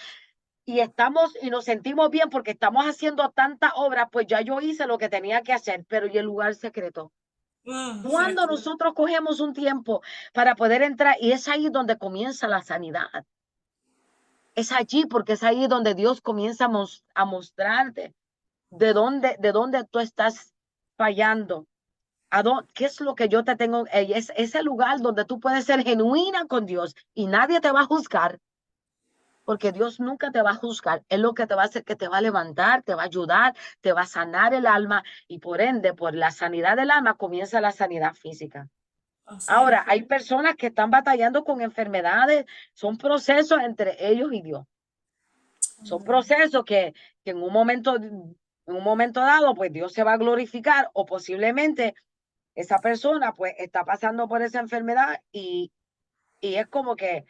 y estamos y nos sentimos bien porque estamos haciendo tanta obra, pues ya yo hice lo que tenía que hacer, pero ¿y el lugar secreto? Cuando Cierto. nosotros cogemos un tiempo para poder entrar, y es ahí donde comienza la sanidad. Es allí porque es ahí donde Dios comienza a mostrarte de dónde tú estás fallando. ¿Qué es lo que yo te tengo? Es ese lugar donde tú puedes ser genuina con Dios y nadie te va a juzgar. Porque Dios nunca te va a juzgar. Él lo que te va a hacer que te va a levantar, te va a ayudar, te va a sanar el alma y por ende, por la sanidad del alma comienza la sanidad física. Así es. Ahora, hay personas que están batallando con enfermedades, son procesos entre ellos y Dios. Son procesos que en un momento dado, pues Dios se va a glorificar o posiblemente esa persona pues está pasando por esa enfermedad y es como que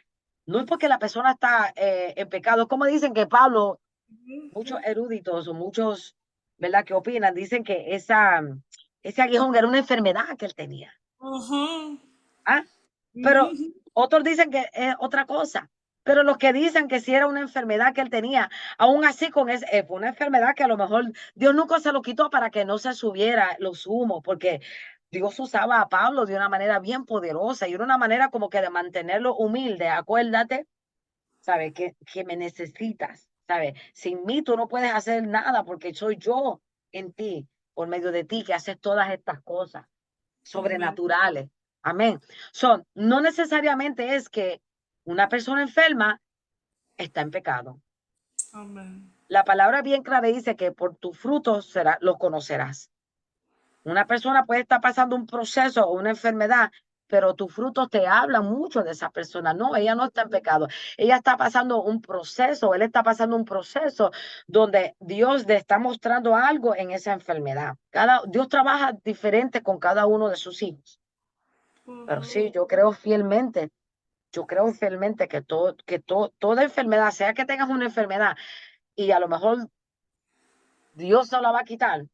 no es porque la persona está en pecado, es como dicen que Pablo, muchos eruditos o muchos, ¿verdad? Que opinan, dicen que ese aguijón era una enfermedad que él tenía. Ujú, ¿Ah? Pero ujú. otros dicen que es otra cosa. Pero los que dicen que sí era una enfermedad que él tenía, aún así fue una enfermedad que a lo mejor Dios nunca se lo quitó para que no se subiera los humos, porque Dios usaba a Pablo de una manera bien poderosa y era una manera como que de mantenerlo humilde. Acuérdate, ¿sabes? Que me necesitas, ¿sabes? Sin mí tú no puedes hacer nada porque soy yo en ti, por medio de ti, que haces todas estas cosas Amén. sobrenaturales. Amén. No necesariamente es que una persona enferma está en pecado. Amén. La palabra bien clara dice que por tus frutos los conocerás. Una persona puede estar pasando un proceso o una enfermedad, pero tus frutos te hablan mucho de esa persona. No, ella no está en pecado. Ella está pasando un proceso, él está pasando un proceso donde Dios le está mostrando algo en esa enfermedad. Dios trabaja diferente con cada uno de sus hijos. Pero Ujú. sí, yo creo fielmente toda enfermedad, sea que tengas una enfermedad y a lo mejor Dios no la va a quitar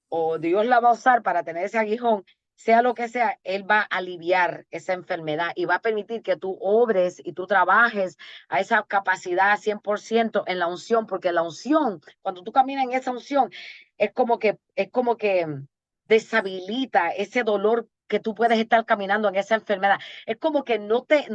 o Dios la va a usar para tener ese aguijón, sea lo que sea, Él va a aliviar esa enfermedad y va a permitir que tú obres y tú trabajes a esa capacidad 100% en la unción, porque la unción, cuando tú caminas en esa unción, es como que deshabilita ese dolor que tú puedes estar caminando en esa enfermedad. Es como que no te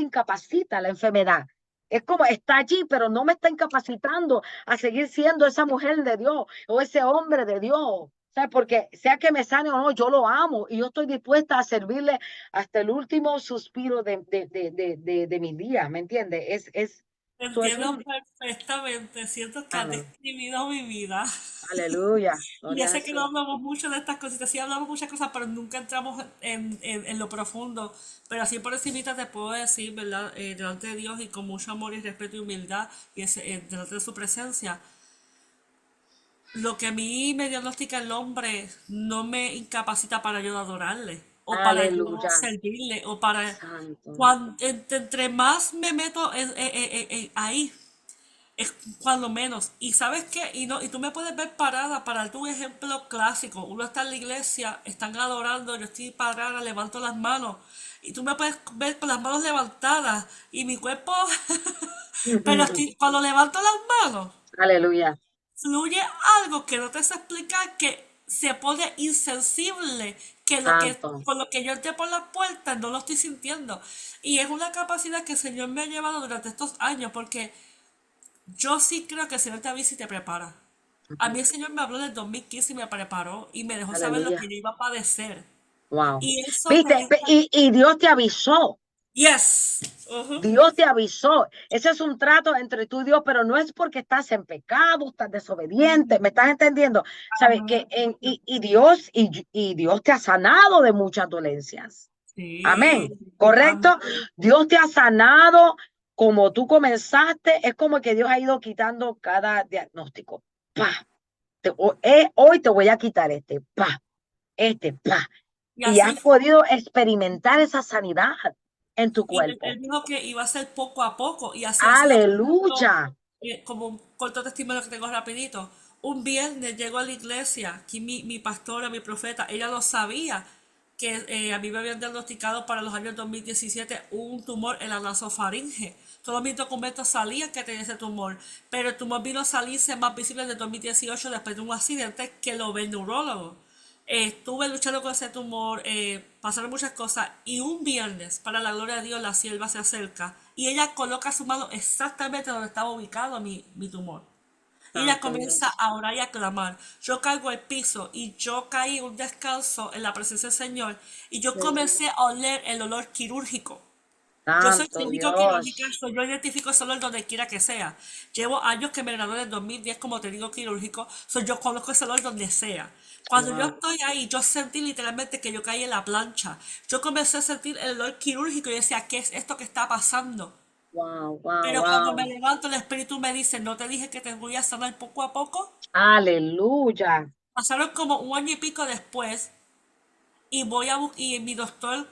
incapacita la enfermedad. Es como está allí, pero no me está incapacitando a seguir siendo esa mujer de Dios o ese hombre de Dios. ¿Sabes? Porque sea que me sane o no, yo lo amo y yo estoy dispuesta a servirle hasta el último suspiro de mi día, ¿me entiendes? Te Eso es entiendo perfectamente. Siento que has amén. describido mi vida. Aleluya, Y ya gloria a sé que no Jesús. hablamos mucho de estas cositas, sí hablamos muchas cosas, pero nunca entramos en lo profundo. Pero así por encimita te puedo decir, ¿verdad? Delante de Dios y con mucho amor y respeto y humildad y delante de su presencia, lo que a mí me diagnostica el hombre no me incapacita para yo adorarle o para yo Aleluya, servirle o para... santo. Entre más me meto ahí, es cuando menos. Y sabes qué, y no, y tú me puedes ver parada, para darte un ejemplo clásico. Uno está en la iglesia, están adorando, yo estoy parada, levanto las manos. Y tú me puedes ver con las manos levantadas y mi cuerpo, pero cuando levanto las manos, Aleluya. fluye algo que no te sé explicar, que se pone insensible, que Santo. por lo que yo entré por las puertas no lo estoy sintiendo. Y es una capacidad que el Señor me ha llevado durante estos años, porque yo sí creo que el Señor te avisa y te prepara. A Ujú. mí el Señor me habló en el 2015 y me preparó y me dejó saber lo que Aleluya. yo iba a padecer. Wow. Y eso me Viste, deja... y Dios te avisó. Yes. Ujú. Dios te avisó. Ese es un trato entre tú y Dios, pero no es porque estás en pecado, estás desobediente. ¿Me estás entendiendo? ¿Sabes? Ajá. Y Dios te ha sanado de muchas dolencias. Sí. Amén. ¿Correcto? Amén. Dios te ha sanado como tú comenzaste. Es como que Dios ha ido quitando cada diagnóstico. Pa. Hoy te voy a quitar este. Pa. Este. Pa. Y Y así has fue. podido experimentar esa sanidad en tu Y él cuerpo. dijo que iba a ser poco a poco. Y así ha sido. Por ejemplo, Aleluya. como un corto testimonio que tengo rapidito. Un viernes llego a la iglesia, aquí mi pastora, mi profeta, ella lo sabía, que a mí me habían diagnosticado para los años 2017 un tumor en la nasofaringe. Todos mis documentos salían que tenía ese tumor, pero el tumor vino a salirse más visible en el 2018 después de un accidente que lo ve el neurólogo. Estuve luchando con ese tumor, pasaron muchas cosas y un viernes, para la gloria de Dios, la sierva se acerca y ella coloca su mano exactamente donde estaba ubicado mi tumor. Y ella Santo comienza Dios. a orar y a clamar. Yo caigo al piso y yo caí un descanso en la presencia del Señor y yo Sí. comencé a oler el olor quirúrgico. Yo soy Santo clínico quirúrgica, Dios. yo identifico ese olor donde quiera que sea. Llevo años que me gradué en el 2010 como técnico quirúrgico, yo conozco ese olor donde sea. Cuando yo Wow, estoy ahí, yo sentí literalmente que yo caí en la plancha. Yo comencé a sentir el olor quirúrgico y decía, ¿qué es esto que está pasando? wow, wow, Pero cuando me wow. levanto, el Espíritu me dice, ¿no te dije que te voy a sanar poco a poco? Aleluya. Pasaron como un año y pico después y y mi doctor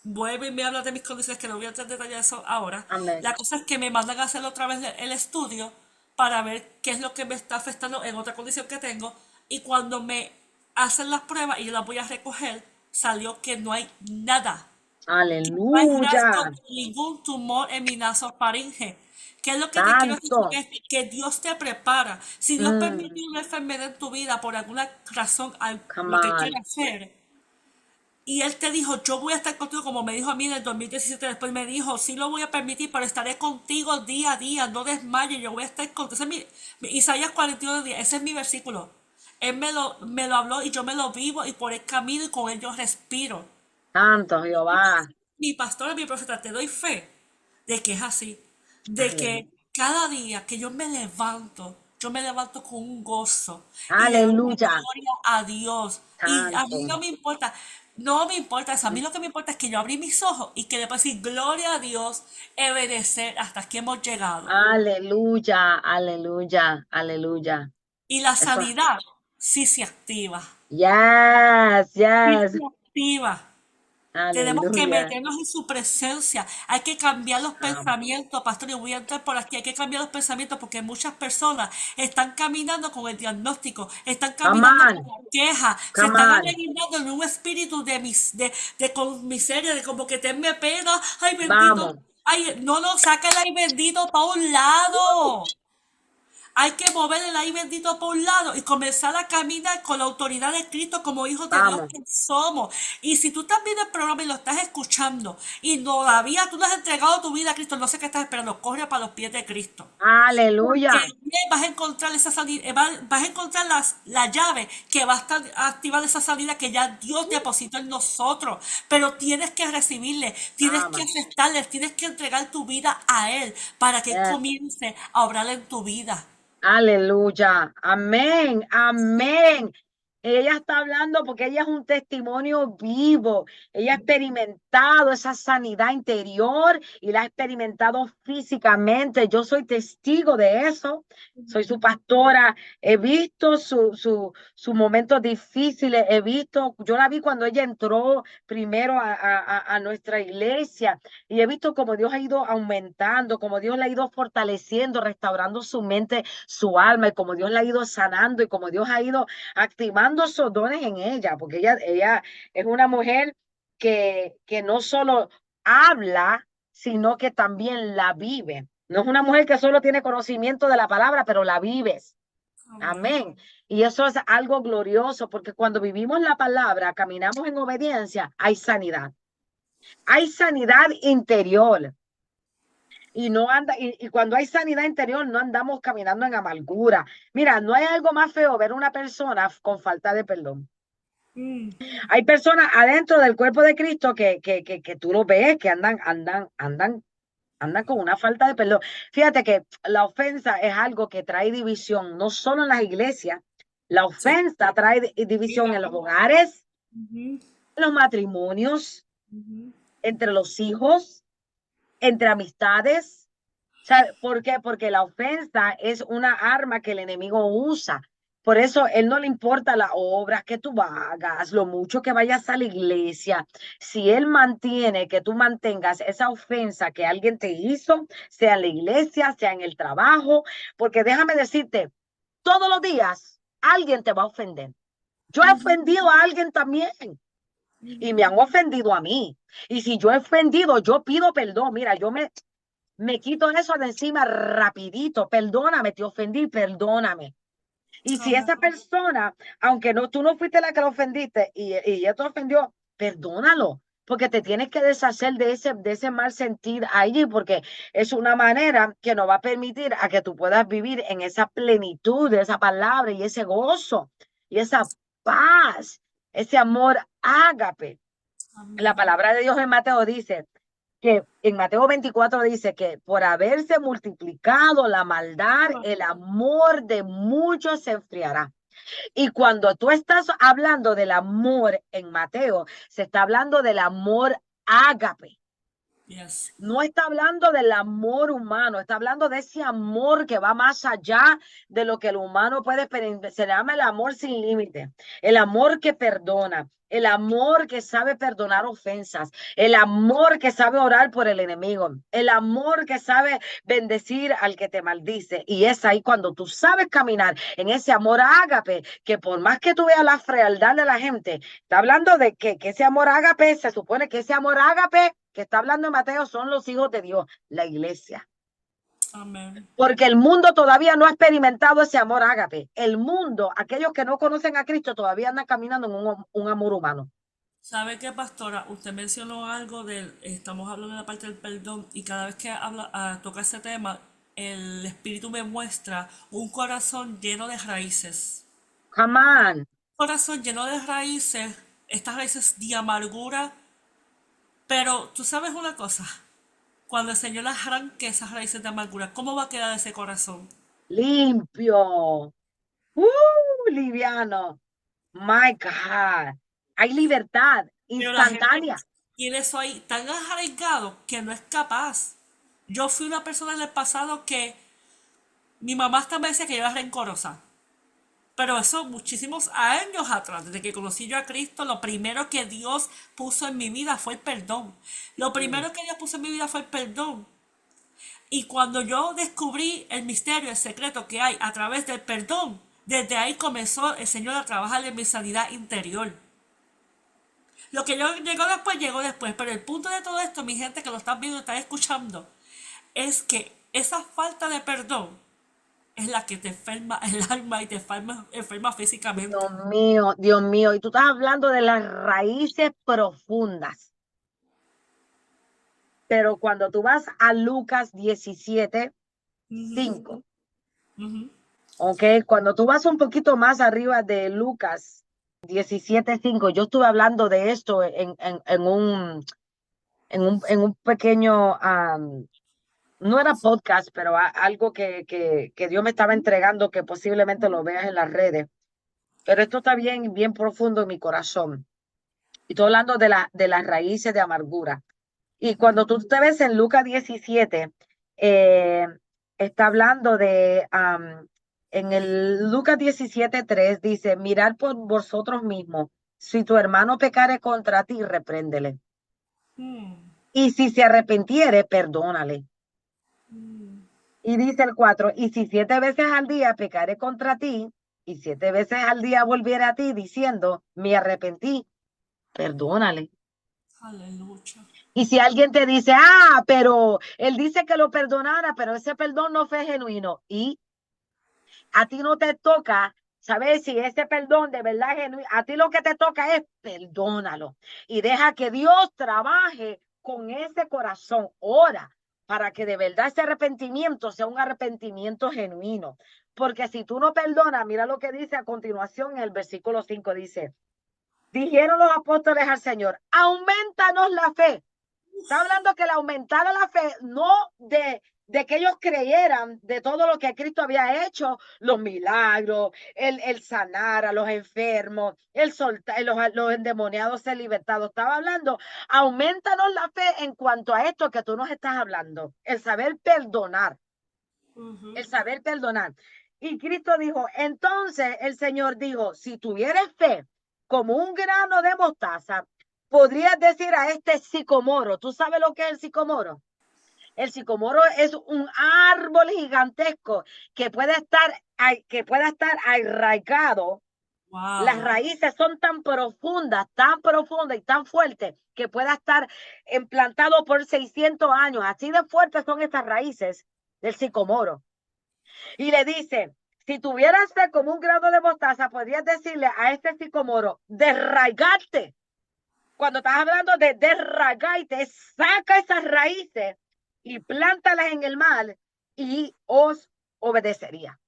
vuelve y me habla de mis condiciones, que no voy a entrar en detalle de eso ahora. Amén. La cosa es que me mandan a hacer otra vez el estudio para ver qué es lo que me está afectando en otra condición que tengo. Y cuando me hacen las pruebas y yo las voy a recoger, salió que no hay nada, que no hay Aleluya. rastro de ningún tumor en mi nasofaringe. ¿Qué es lo que te quiero decir con Santo. esto? Que Dios te prepara. Si Dios permite Mm, una enfermedad en tu vida por alguna razón, come lo que quiera on. hacer, y él te dijo, yo voy a estar contigo, como me dijo a mí en el 2017, después me dijo, sí lo voy a permitir, pero estaré contigo día a día, no desmayes, yo voy a estar contigo. Ese es Isaías 41 días, ese es mi versículo. Él me lo habló y yo me lo vivo y por el camino y con él yo respiro. Santo Jehová. Mi pastor, mi profeta, te doy fe de que es así, de que Aleluya. cada día que yo me levanto con un gozo y le doy la Aleluya. gloria a Dios. Y a mí Santo. no me importa eso, a mí lo que me importa es que yo abrí mis ojos y que le puedo decir gloria a Dios, obedecer hasta aquí hemos llegado. Aleluya. Aleluya. Aleluya. Y la Eso. sanidad sí se activa, Yes. sí Yes. se activa. Tenemos que Aleluya. meternos en su presencia. Hay que cambiar los Am- pensamientos, pastor. Yo voy a entrar por aquí. Hay que cambiar los pensamientos porque muchas personas están caminando con el diagnóstico, están Come caminando con on. la queja, se Come están on. alineando en un espíritu de con miseria, de como que tenme pena. Ay, bendito. Vamos. Ay, no, no, sácala ay, bendito para un lado. Hay que mover el ahí bendito por un lado y comenzar a caminar con la autoridad de Cristo como hijos de Dios Vamos. que somos. Y si tú estás viendo el programa y lo estás escuchando y todavía tú no has entregado tu vida a Cristo, no sé qué estás esperando, corre para los pies de Cristo. Porque Aleluya. en él vas a encontrar esa salida, vas a encontrar la llave que va a estar activada esa salida que ya Dios depositó en nosotros. Pero tienes que recibirle, tienes que Vamos. aceptarle, tienes que entregar tu vida a Él para que Él Yes. comience a obrar en tu vida. Aleluya. Amén. Amén. Ella está hablando porque ella es un testimonio vivo. Ella ha experimentado esa sanidad interior y la ha experimentado físicamente. Yo soy testigo de eso. Soy su pastora. He visto sus momentos difíciles. Yo la vi cuando ella entró primero a nuestra iglesia y he visto cómo Dios ha ido aumentando, cómo Dios la ha ido fortaleciendo, restaurando su mente, su alma y como Dios la ha ido sanando y como Dios ha ido activando esos dones en ella, porque ella es una mujer que no solo habla, sino que también la vive. No es una mujer que solo tiene conocimiento de la palabra, pero la vives. Amén. Y eso es algo glorioso porque cuando vivimos la palabra, caminamos en obediencia, hay sanidad. Hay sanidad interior. Y no anda, y cuando hay sanidad interior, no andamos caminando en amargura. Mira, no hay algo más feo ver una persona con falta de perdón. Mm, Hay personas adentro del cuerpo de Cristo que tú lo ves, que andan con una falta de perdón. Fíjate que la ofensa es algo que trae división, no solo en las iglesias. La sí. ofensa trae división en los hogares, Ujú, en los matrimonios, ujú. entre los hijos, entre amistades. ¿Por qué? Porque la ofensa es una arma que el enemigo usa. Por eso él no le importa las obras que tú hagas, lo mucho que vayas a la iglesia. Si él mantiene que tú mantengas esa ofensa que alguien te hizo, sea en la iglesia, sea en el trabajo, porque déjame decirte, todos los días alguien te va a ofender. Yo he Ujú, ofendido a alguien también y me ujú. han ofendido a mí. Y si yo he ofendido, yo pido perdón. Mira, me quito eso de encima rapidito. Perdóname, te ofendí, perdóname. Y si Amén. esa persona, aunque no, tú no fuiste la que lo ofendiste y ella te ofendió, perdónalo, porque te tienes que deshacer de ese mal sentir allí, porque es una manera que no va a permitir a que tú puedas vivir en esa plenitud de esa palabra y ese gozo y esa paz, ese amor ágape. La Amén. palabra de Dios en Mateo dice que en Mateo 24 dice que por haberse multiplicado la maldad, el amor de muchos se enfriará. Y cuando tú estás hablando del amor en Mateo, se está hablando del amor ágape. Yes. No está hablando del amor humano, está hablando de ese amor que va más allá de lo que el humano puede experimentar. Se llama el amor sin límite, el amor que perdona, el amor que sabe perdonar ofensas, el amor que sabe orar por el enemigo, el amor que sabe bendecir al que te maldice. Y es ahí cuando tú sabes caminar en ese amor ágape, que por más que tú veas la frialdad de la gente, está hablando de que ese amor ágape, se supone que ese amor ágape que está hablando Mateo son los hijos de Dios, la iglesia. Amén. Porque el mundo todavía no ha experimentado ese amor ágape. El mundo, aquellos que no conocen a Cristo, todavía andan caminando en un amor humano. ¿Sabe qué, pastora? Usted mencionó algo del, estamos hablando de la parte del perdón y cada vez que habla, toca ese tema, el Espíritu me muestra un corazón lleno de raíces. Come on. Corazón lleno de raíces, estas raíces de amargura, pero tú sabes una cosa, cuando el Señor arranque esas raíces de amargura, ¿cómo va a quedar ese corazón? Limpio. Liviano. My God. Hay libertad Pero la gente instantánea. tiene eso ahí tan arraigado que no es capaz. Yo fui una persona en el pasado que mi mamá hasta me decía que yo era rencorosa. Pero eso muchísimos años atrás, desde que conocí yo a Cristo, lo primero que Dios puso en mi vida fue el perdón. Lo Mm. primero que Dios puso en mi vida fue el perdón. Y cuando yo descubrí el misterio, el secreto que hay a través del perdón, desde ahí comenzó el Señor a trabajar en mi sanidad interior. Lo que yo llegó después, pero el punto de todo esto, mi gente que lo están viendo y están escuchando, es que esa falta de perdón es la que te enferma el alma y te enferma físicamente. Dios mío, Dios mío. Y tú estás hablando de las raíces profundas. Pero cuando tú vas a Lucas 17, Ujú, 5, ujú. ¿ok? Cuando tú vas un poquito más arriba de Lucas 17, 5, yo estuve hablando de esto en un pequeño, no era podcast, pero algo que Dios me estaba entregando, que posiblemente lo veas en las redes. Pero esto está bien, bien profundo en mi corazón. Y estoy hablando de las raíces de amargura. Y cuando tú te ves en Lucas 17, eh, está hablando en el Lucas 17:3 dice, mirad por vosotros mismos, si tu hermano pecare contra ti, repréndele. Mm, Y si se arrepintiere, perdónale. mm. Y dice el 4 y si 7 veces al día pecare contra ti, y 7 veces al día volviere a ti diciendo, me arrepentí, perdónale. Aleluya. Y si alguien te dice, pero él dice que lo perdonara, pero ese perdón no fue genuino. Y A ti no te toca saber si ese perdón de verdad es genuino. A ti lo que te toca es perdónalo y deja que Dios trabaje con ese corazón. Ora para que de verdad ese arrepentimiento sea un arrepentimiento genuino. Porque si tú no perdonas, mira lo que dice a continuación en el versículo 5, dice, dijeron los apóstoles al Señor, aumentanos la fe. Está hablando que le aumentara la fe, no de que ellos creyeran de todo lo que Cristo había hecho, los milagros, el sanar a los enfermos, el soltar, los endemoniados ser libertados. Estaba hablando, aumentanos la fe en cuanto a esto que tú nos estás hablando, el saber perdonar, el saber perdonar. Y Cristo dijo, entonces el Señor dijo, si tuvieres fe como un grano de mostaza, podrías decir a este sicomoro, ¿tú sabes lo que es el sicomoro? El sicomoro es un árbol gigantesco que puede estar arraigado. Las Wow. raíces son tan profundas y tan fuertes que pueda estar implantado por 600 años. Así de fuertes son estas raíces del sicomoro. Y le dice, si tuvieras fe como un grano de mostaza, podrías decirle a este sicomoro, desraigarte. Cuando estás hablando de desraigarte, saca esas raíces y plántalas en el mar y os obedecería.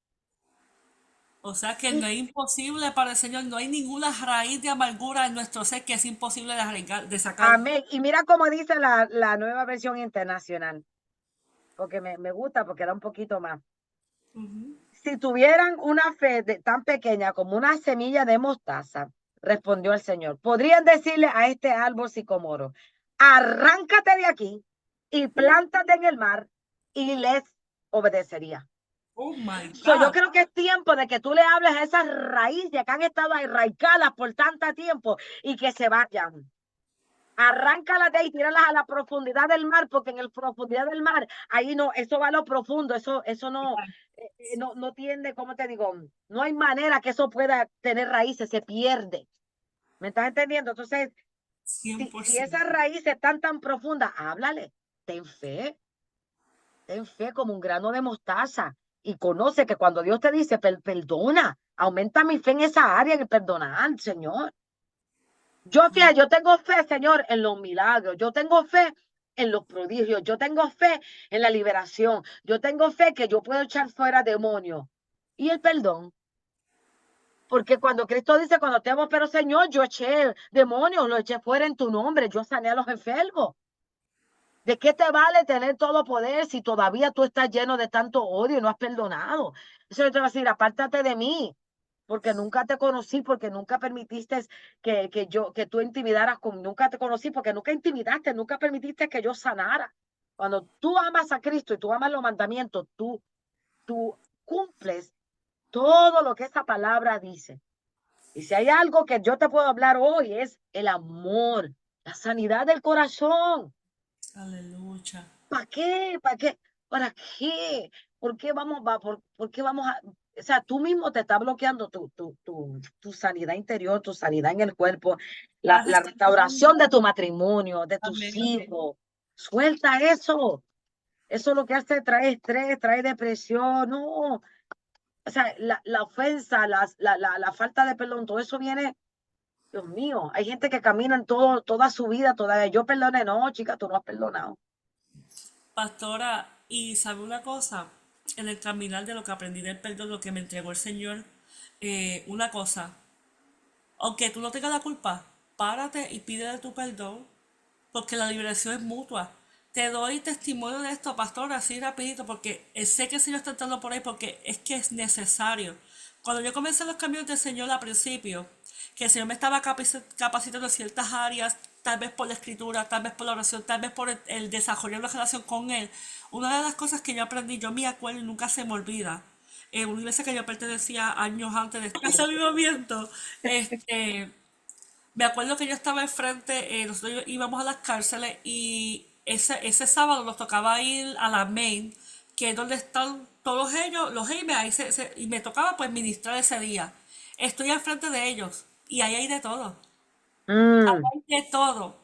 O sea que no Y es imposible para el Señor, no hay ninguna raíz de amargura en nuestro ser que es imposible de sacar. amén. Y mira cómo dice la nueva versión internacional, porque me gusta, porque da un poquito más. Ujú. Si tuvieran una fe tan pequeña como una semilla de mostaza, respondió el Señor, podrían decirle a este árbol sicomoro, arráncate de aquí y plántate en el mar y les obedecería. Oh my Yo God. creo que es tiempo de que tú le hables a esas raíces que han estado arraigadas por tanto tiempo y que se vayan. Arráncalas de ahí, tíralas a la profundidad del mar, porque en la profundidad del mar, ahí no, eso va a lo profundo, eso no, no tiende, ¿cómo te digo? No hay manera que eso pueda tener raíces, se pierde. ¿Me estás entendiendo? Entonces, si esas 100%. raíces están tan profundas, háblale, ten fe, ten fe como un grano de mostaza y conoce que cuando Dios te dice, perdona, aumenta mi fe en esa área, en el perdonar, Señor. Fíjate, yo tengo fe, Señor, en los milagros. Yo tengo fe en los prodigios. Yo tengo fe en la liberación. Yo tengo fe que yo puedo echar fuera demonios. Y el perdón. Porque cuando Cristo dice, cuando te amo, pero Señor, yo eché demonios, lo eché fuera en tu nombre. Yo sané a los enfermos. ¿De qué te vale tener todo poder si todavía tú estás lleno de tanto odio y no has perdonado? Eso yo te va a decir, apártate de mí, porque nunca te conocí, porque nunca permitiste que tú intimidaras con, nunca te conocí, porque nunca intimidaste, nunca permitiste que yo sanara. Cuando tú amas a Cristo y tú amas los mandamientos, tú cumples todo lo que esa palabra dice. Y si hay algo que yo te puedo hablar hoy es el amor, la sanidad del corazón. Aleluya. ¿Para qué? ¿Para qué? ¿Para qué? ¿Por qué por qué vamos a, o sea, tú mismo te estás bloqueando tu sanidad interior, tu sanidad en el cuerpo, Estás la destruyendo. restauración de tu matrimonio, de tus Amén. hijos? Suelta eso. Eso lo que hace trae estrés, trae depresión, no. O sea, la ofensa, la falta de perdón, todo eso viene, Dios mío, hay gente que camina en toda su vida, todavía yo perdoné, no, chica, tú no has perdonado. Pastora, y sabe una cosa, en el caminar de lo que aprendí del perdón, lo que me entregó el Señor, una cosa, aunque tú no tengas la culpa, párate y pídele tu perdón, porque la liberación es mutua. Te doy testimonio de esto, pastora, así rapidito, porque sé que el Señor está entrando por ahí, porque es que es necesario. Cuando yo comencé los caminos del Señor al principio, que el Señor me estaba capacitando en ciertas áreas, tal vez por la escritura, tal vez por la oración, tal vez por el desarrollar una relación con Él. Una de las cosas que yo aprendí, yo me acuerdo y nunca se me olvida, en una iglesia que yo pertenecía años antes de ese avivamiento, me acuerdo que yo estaba enfrente, nosotros íbamos a las cárceles y ese sábado nos tocaba ir a la main, que es donde están todos ellos, los James, y me tocaba pues ministrar ese día. Estoy al frente de ellos y ahí hay de todo, Mm, de todo.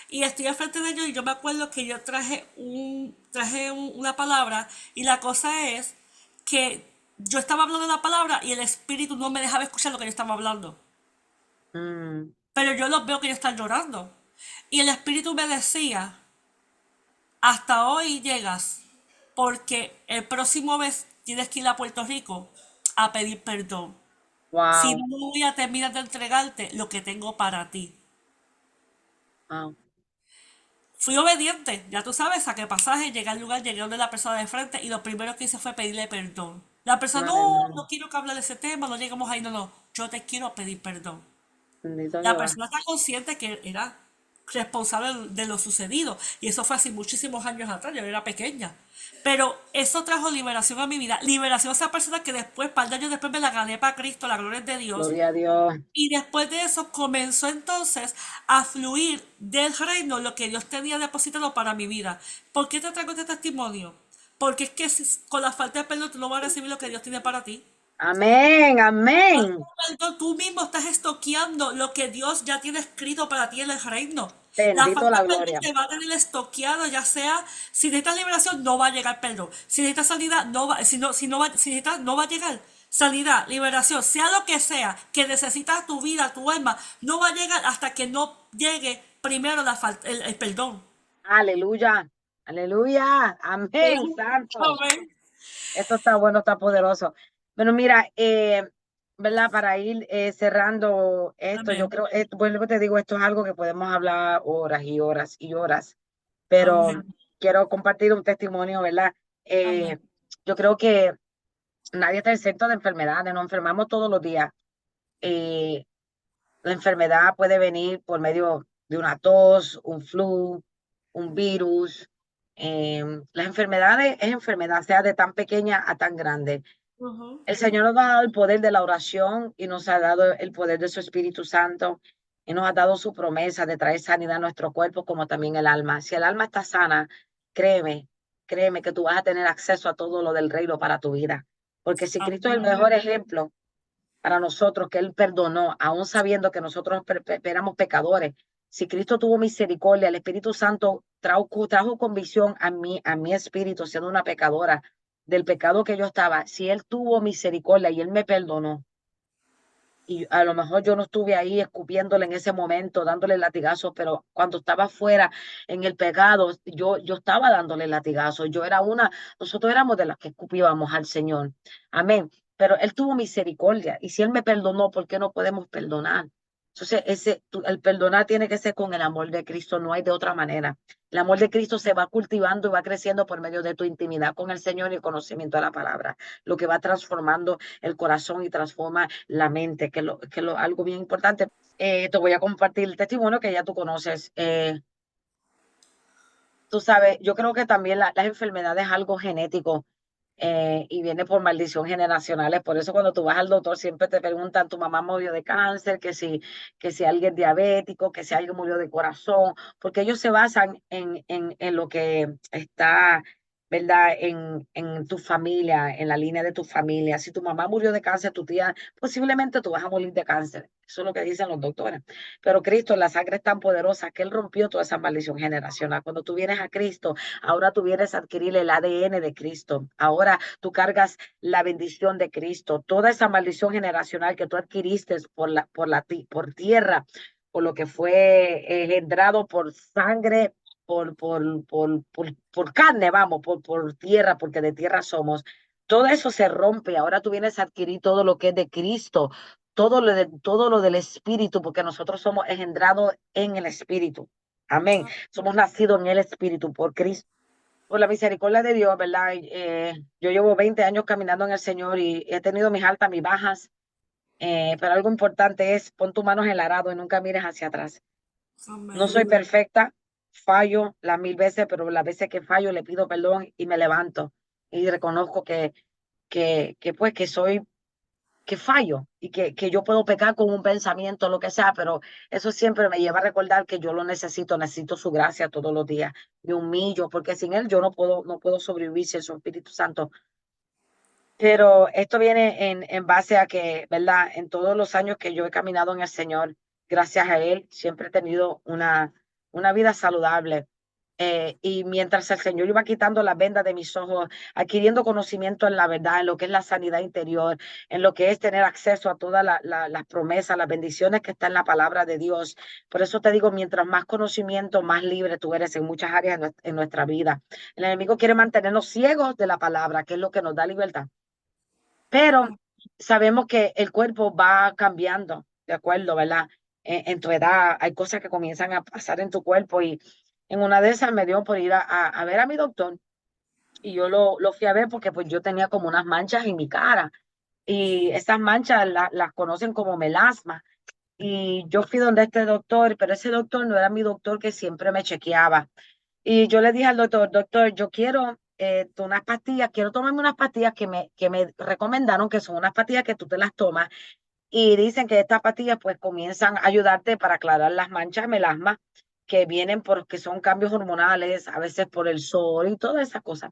Y estoy al frente de ellos y yo me acuerdo que yo traje una palabra y la cosa es que yo estaba hablando la palabra y el espíritu no me dejaba escuchar lo que yo estaba hablando. Mm, Pero yo los veo que ellos están llorando. Y el espíritu me decía, hasta hoy llegas, porque el próximo vez tienes que ir a Puerto Rico a pedir perdón. Si wow, no voy a terminar de entregarte lo que tengo para ti. wow. Fui obediente, ya tú sabes, saqué pasaje, llegué al lugar, llegué donde la persona de frente y lo primero que hice fue pedirle perdón. La persona, no, Aleluya. no quiero que hable de ese tema, no llegamos ahí, no, no, yo te quiero pedir perdón. Bendito La Jehová. persona está consciente que era responsable de lo sucedido y eso fue hace muchísimos años atrás, yo era pequeña. Pero eso trajo liberación a mi vida, liberación a esa persona que después, par de años después me la gané para Cristo, la gloria es de Dios. Gloria a Dios. Y después de eso comenzó entonces a fluir del reino lo que Dios tenía depositado para mi vida. ¿Por qué te traigo este testimonio? Porque es que con la falta de perdón tú no vas a recibir lo que Dios tiene para ti. Amén, amén. Falta de perdón, tú mismo estás estoqueando lo que Dios ya tiene escrito para ti en el reino. La Bendito falta la de perdón gloria. te va a tener estoqueado, ya sea, si necesitas liberación, no va a llegar perdón. Si necesitas sanidad, no va, si necesitas, no va a llegar. Sanidad, liberación, sea lo que sea que necesitas tu vida, tu alma, no va a llegar hasta que no llegue primero el perdón. Aleluya. Aleluya. Amén, santo. Amén. Esto está bueno, está poderoso. Bueno, mira, ¿verdad? Para ir cerrando esto, yo Amén. creo, bueno, lo que te digo, esto es algo que podemos hablar horas y horas y horas, pero Amén. quiero compartir un testimonio, ¿verdad? Amén. Yo creo que nadie está exento de enfermedades, nos enfermamos todos los días. Eh, la enfermedad puede venir por medio de una tos, un flu, un virus. Las enfermedades es enfermedad, sea de tan pequeña a tan grande. Ujú. El Señor nos ha dado el poder de la oración y nos ha dado el poder de su Espíritu Santo y nos ha dado su promesa de traer sanidad a nuestro cuerpo como también el alma. Si el alma está sana, créeme, créeme que tú vas a tener acceso a todo lo del reino para tu vida. Porque si Cristo es el Amén. mejor ejemplo para nosotros, que Él perdonó, aún sabiendo que nosotros éramos pecadores, si Cristo tuvo misericordia, el Espíritu Santo trajo convicción a mi espíritu, siendo una pecadora, del pecado que yo estaba, si Él tuvo misericordia y Él me perdonó, y a lo mejor yo no estuve ahí escupiéndole en ese momento, dándole latigazos, pero cuando estaba fuera en el pecado, yo estaba dándole latigazos. Nosotros éramos de las que escupíamos al Señor. Amén. Pero Él tuvo misericordia. Y si Él me perdonó, ¿por qué no podemos perdonar? Entonces, el perdonar tiene que ser con el amor de Cristo, no hay de otra manera. El amor de Cristo se va cultivando y va creciendo por medio de tu intimidad con el Señor y el conocimiento de la palabra, lo que va transformando el corazón y transforma la mente, algo bien importante. Te voy a compartir el testimonio que ya tú conoces. Tú sabes, yo creo que también las enfermedades es algo genético y viene por maldición generacionales. Por eso cuando tú vas al doctor siempre te preguntan, tu mamá murió de cáncer, que si alguien es diabético, que si alguien murió de corazón, porque ellos se basan en lo que está, ¿verdad? En tu familia, en la línea de tu familia. Si tu mamá murió de cáncer, tu tía, posiblemente tú vas a morir de cáncer. Eso es lo que dicen los doctores. Pero Cristo, la sangre es tan poderosa que Él rompió toda esa maldición generacional. Cuando tú vienes a Cristo, ahora tú vienes a adquirir el ADN de Cristo. Ahora tú cargas la bendición de Cristo. Toda esa maldición generacional que tú adquiriste por tierra, por lo que fue engendrado por sangre, por carne, vamos, por tierra, porque de tierra somos. Todo eso se rompe. Ahora tú vienes a adquirir todo lo que es de Cristo, todo lo del Espíritu, porque nosotros somos engendrados en el Espíritu. Amén. Somos nacidos en el Espíritu por Cristo. Por la misericordia de Dios, ¿verdad? Yo llevo 20 años caminando en el Señor y he tenido mis altas, mis bajas, pero algo importante es pon tus manos en el arado y nunca mires hacia atrás. No Amén. soy perfecta, fallo las 1000 veces, pero las veces que fallo le pido perdón y me levanto y reconozco que pues que fallo y que yo puedo pecar con un pensamiento, lo que sea, pero eso siempre me lleva a recordar que yo lo necesito su gracia todos los días. Me humillo, porque sin Él yo no puedo sobrevivir sin su Espíritu Santo. Pero esto viene en base a que, ¿verdad? En todos los años que yo he caminado en el Señor, gracias a Él, siempre he tenido una vida saludable. Y mientras el Señor iba quitando las vendas de mis ojos, adquiriendo conocimiento en la verdad, en lo que es la sanidad interior, en lo que es tener acceso a todas las promesas, las bendiciones que están en la palabra de Dios. Por eso te digo, mientras más conocimiento, más libre tú eres en muchas áreas en nuestra vida. El enemigo quiere mantenernos ciegos de la palabra, que es lo que nos da libertad. Pero sabemos que el cuerpo va cambiando, de acuerdo, ¿verdad? En tu edad hay cosas que comienzan a pasar en tu cuerpo y en una de esas me dio por ir a ver a mi doctor y yo lo fui a ver porque pues yo tenía como unas manchas en mi cara y esas manchas las conocen como melasma. Y yo fui donde este doctor, pero ese doctor no era mi doctor que siempre me chequeaba. Y yo le dije al doctor, doctor, yo quiero unas pastillas, quiero tomarme unas pastillas que me recomendaron, que son unas pastillas que tú te las tomas y dicen que estas pastillas pues comienzan a ayudarte para aclarar las manchas melasma que vienen porque son cambios hormonales, a veces por el sol y todas esas cosas,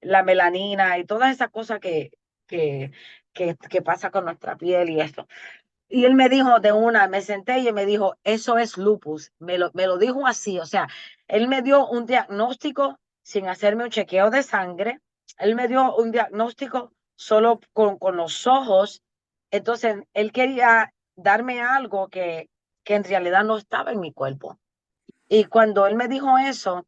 la melanina y todas esas cosas que, que pasa con nuestra piel y esto. Y él me dijo de una, me senté y él me dijo, eso es lupus. Me lo dijo así, o sea, él me dio un diagnóstico sin hacerme un chequeo de sangre. Él me dio un diagnóstico solo con los ojos. Entonces, él quería darme algo que en realidad no estaba en mi cuerpo. Y cuando él me dijo eso,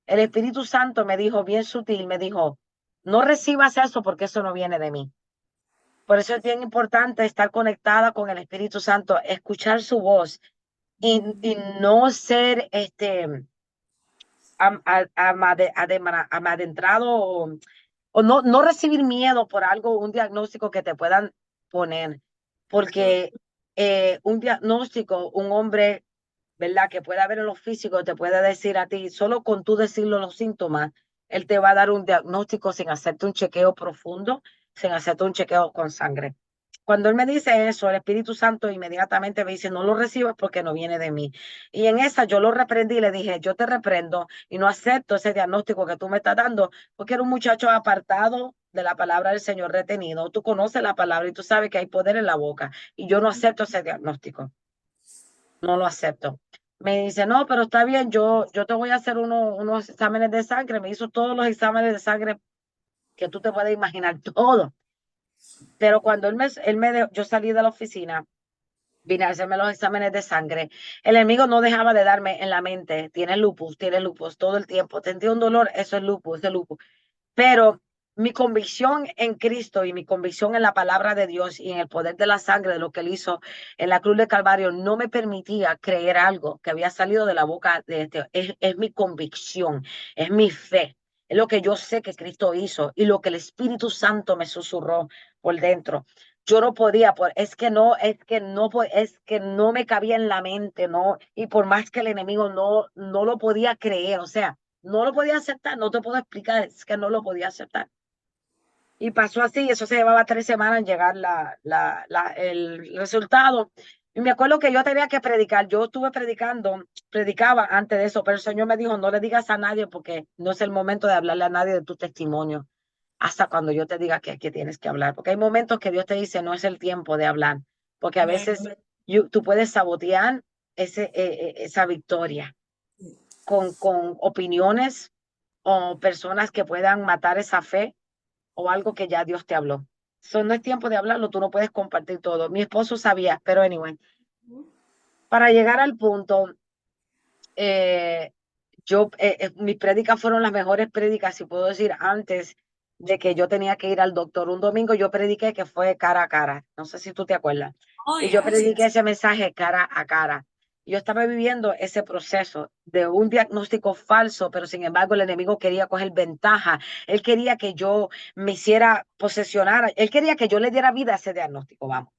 el Espíritu Santo me dijo bien sutil, me dijo, no recibas eso porque eso no viene de mí. Por eso es bien importante estar conectada con el Espíritu Santo, escuchar su voz y no ser amadentrado o no recibir miedo por algo, un diagnóstico que te puedan poner. Porque un diagnóstico, un hombre, ¿verdad? Que pueda ver en lo físico, te puede decir a ti, solo con tú decirlo los síntomas, él te va a dar un diagnóstico sin hacerte un chequeo profundo, sin hacerte un chequeo con sangre. Cuando él me dice eso, el Espíritu Santo inmediatamente me dice, no lo recibas porque no viene de mí. Y en esa yo lo reprendí y le dije, yo te reprendo y no acepto ese diagnóstico que tú me estás dando porque era un muchacho apartado de la palabra del Señor, retenido. Tú conoces la palabra y tú sabes que hay poder en la boca y yo no acepto ese diagnóstico. No lo acepto. Me dice, no, pero está bien, yo te voy a hacer unos exámenes de sangre. Me hizo todos los exámenes de sangre que tú te puedes imaginar, todo. Pero cuando yo salí de la oficina, vine a hacerme los exámenes de sangre, el enemigo no dejaba de darme en la mente, tiene lupus todo el tiempo, tendría un dolor, eso es lupus. Pero mi convicción en Cristo y mi convicción en la palabra de Dios y en el poder de la sangre de lo que él hizo en la cruz de Calvario no me permitía creer algo que había salido de la boca de este. Es mi convicción, es mi fe, es lo que yo sé que Cristo hizo y lo que el Espíritu Santo me susurró por dentro. Yo no podía, es que no me cabía en la mente, no, y por más que el enemigo no lo podía creer, o sea, no lo podía aceptar, no te puedo explicar, es que no lo podía aceptar. Y pasó así, eso se llevaba 3 semanas en llegar el resultado. Y me acuerdo que yo tenía que predicar, yo estuve predicaba antes de eso, pero el Señor me dijo, no le digas a nadie porque no es el momento de hablarle a nadie de tu testimonio, hasta cuando yo te diga que tienes que hablar, porque hay momentos que Dios te dice, no es el tiempo de hablar, porque a veces tú puedes sabotear esa victoria con opiniones o personas que puedan matar esa fe o algo que ya Dios te habló. Eso no es tiempo de hablarlo, tú no puedes compartir todo. Mi esposo sabía, pero anyway, para llegar al punto, eh, mis prédicas fueron las mejores prédicas, si puedo decir, antes de que yo tenía que ir al doctor. Un domingo yo prediqué que fue cara a cara, no sé si tú te acuerdas. Oh, Y yo yes. prediqué ese mensaje cara a cara. Yo estaba viviendo ese proceso de un diagnóstico falso, pero sin embargo el enemigo quería coger ventaja. Él quería que yo me hiciera posesionar. Él quería que yo le diera vida a ese diagnóstico, vamos.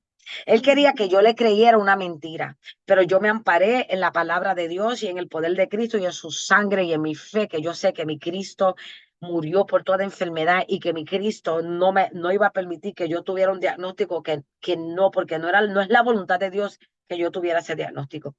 Él quería que yo le creyera una mentira, pero yo me amparé en la palabra de Dios y en el poder de Cristo y en su sangre y en mi fe, que yo sé que mi Cristo murió por toda enfermedad y que mi Cristo no iba a permitir que yo tuviera un diagnóstico que no, porque no es la voluntad de Dios que yo tuviera ese diagnóstico.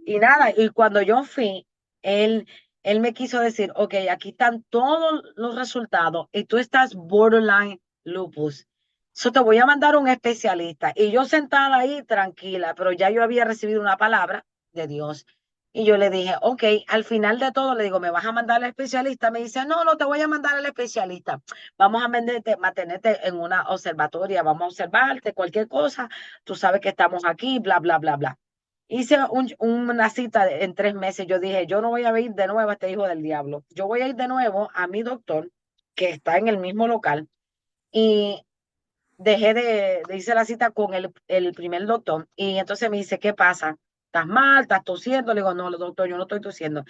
Y nada, y cuando yo fui, él, él me quiso decir, ok, aquí están todos los resultados y tú estás borderline lupus. So te voy a mandar un especialista. Y yo sentada ahí tranquila, pero ya yo había recibido una palabra de Dios. Y yo le dije, ok, al final de todo le digo, ¿me vas a mandar al especialista? Me dice, no, no te voy a mandar al especialista. Vamos a mantenerte en una observatoria, vamos a observarte, cualquier cosa. Tú sabes que estamos aquí, bla, bla, bla, bla. Hice una cita en 3 meses. Yo dije, yo no voy a ir de nuevo a este hijo del diablo. Yo voy a ir de nuevo a mi doctor, que está en el mismo local, y hice la cita con el primer doctor. Y entonces me dice, ¿qué pasa? ¿Estás mal? ¿Estás tosiendo? Le digo, no, doctor, yo no estoy tosiendo.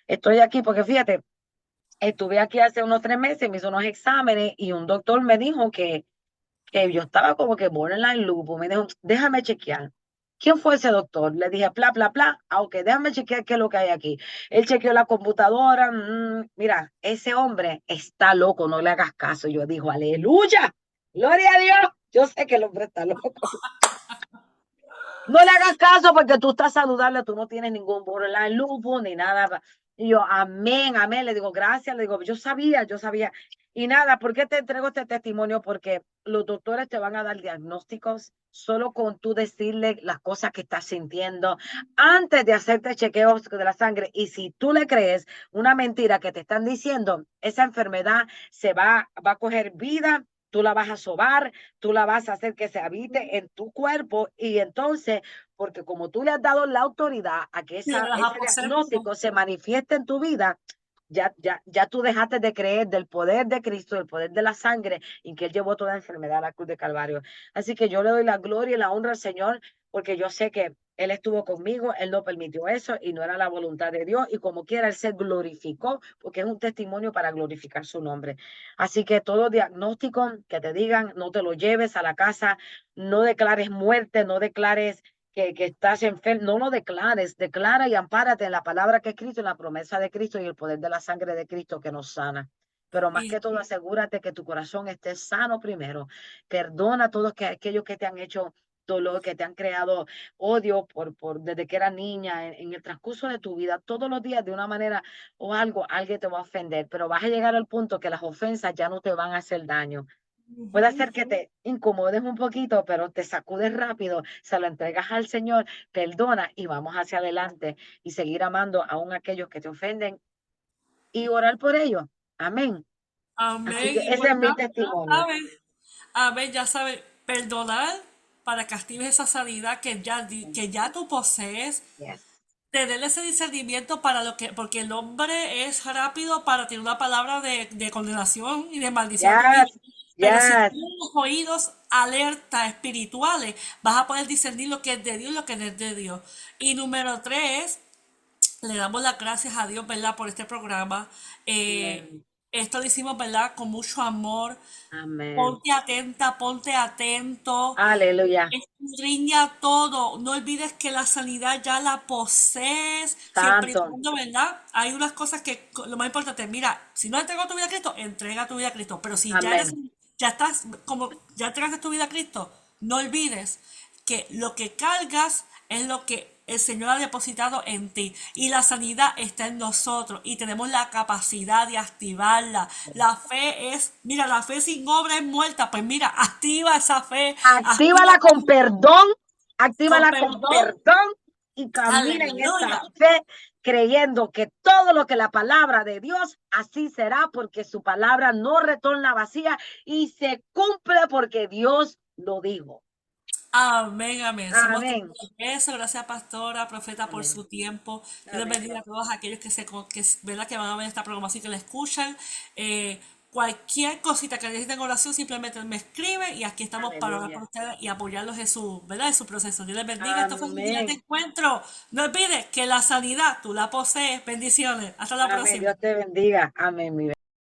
Estoy aquí porque fíjate, estuve aquí hace unos 3 meses, me hizo unos exámenes y un doctor me dijo que yo estaba como que borderline lupus. Me dijo, déjame chequear. ¿Quién fue ese doctor? Le dije, bla, bla, bla. Ah, ok, déjame chequear qué es lo que hay aquí. Él chequeó la computadora. Mira, ese hombre está loco, no le hagas caso. Yo digo, aleluya, gloria a Dios. Yo sé que el hombre está loco. No le hagas caso porque tú estás saludable, tú no tienes ningún borderline lupus ni nada. Y yo, amén, amén. Le digo, gracias. Le digo, yo sabía. Y nada, ¿por qué te entrego este testimonio? Porque los doctores te van a dar diagnósticos solo con tú decirle las cosas que estás sintiendo antes de hacerte chequeos de la sangre. Y si tú le crees una mentira que te están diciendo, esa enfermedad va a coger vida. Tú la vas a sobar, tú la vas a hacer que se habite en tu cuerpo y entonces, porque como tú le has dado la autoridad a que Sí, las ese aposento. diagnóstico se manifieste en tu vida, ya tú dejaste de creer del poder de Cristo, del poder de la sangre, y que Él llevó toda enfermedad a la cruz de Calvario. Así que yo le doy la gloria y la honra al Señor, porque yo sé que Él estuvo conmigo, Él no permitió eso y no era la voluntad de Dios. Y como quiera, Él se glorificó, porque es un testimonio para glorificar su nombre. Así que todo diagnóstico que te digan, no te lo lleves a la casa, no declares muerte, no declares que estás enfermo, no lo declares, declara y ampárate en la palabra que es Cristo, en la promesa de Cristo y el poder de la sangre de Cristo que nos sana. Pero más Y que todo, asegúrate que tu corazón esté sano primero. Perdona a todos aquellos que te han hecho dolor, que te han creado odio desde que eras niña, en el transcurso de tu vida, todos los días de una manera o algo, alguien te va a ofender, pero vas a llegar al punto que las ofensas ya no te van a hacer daño. Puede ujú. ser que te incomodes un poquito, pero te sacudes rápido, se lo entregas al Señor, perdona y vamos hacia adelante y seguir amando aún aquellos que te ofenden y orar por ellos. Amén. Así Amén. que ese es mi Importante, ya testimonio. sabes. Amén, ya sabes. Perdonar para que actives esa sanidad que ya tú posees. Yes. Tener ese discernimiento para lo que, porque el hombre es rápido para tener una palabra de condenación y de maldición a tu vida. Yes. Pero si Yes. tienes los oídos alerta espirituales, vas a poder discernir lo que es de Dios y lo que no es de Dios. Y número tres, le damos las gracias a Dios, ¿verdad? Por este programa. Amén. Esto lo hicimos, ¿verdad? Con mucho amor. Amén. Ponte atenta, ponte atento. Aleluya. Escudriña todo. No olvides que la sanidad ya la posees, siempre y Santo. cuando, ¿verdad? Hay unas cosas que lo más importante, mira, si no entregó tu vida a Cristo, entrega tu vida a Cristo. Pero si ya eres, Amén. ya estás, como ya entregaste tu vida a Cristo, no olvides que lo que cargas es lo que el Señor ha depositado en ti y la sanidad está en nosotros y tenemos la capacidad de activarla. La fe es, mira, la fe sin obra es muerta, pues mira, activa esa fe, activa Actívala con perdón, con actívala con perdón. perdón y camina en esa Aleluya. fe creyendo que todo lo que la palabra de Dios así será porque su palabra no retorna vacía y se cumple porque Dios lo dijo. Amén, amén. Somos Amén. testigos de eso. Gracias, pastora, profeta, por Amén. su tiempo. Dios les Amén. bendiga a todos aquellos ¿verdad? Que van a ver esta programación y que la escuchan. Cualquier cosita que necesiten oración, simplemente me escriben y aquí estamos para orar por Aleluya. ustedes y apoyarlos en su, ¿verdad? En su proceso. Dios les bendiga. Esto fue un día de Amén. encuentro. No olvides que la sanidad tú la posees. Bendiciones. Hasta la Amén. próxima. Dios te bendiga. Amén.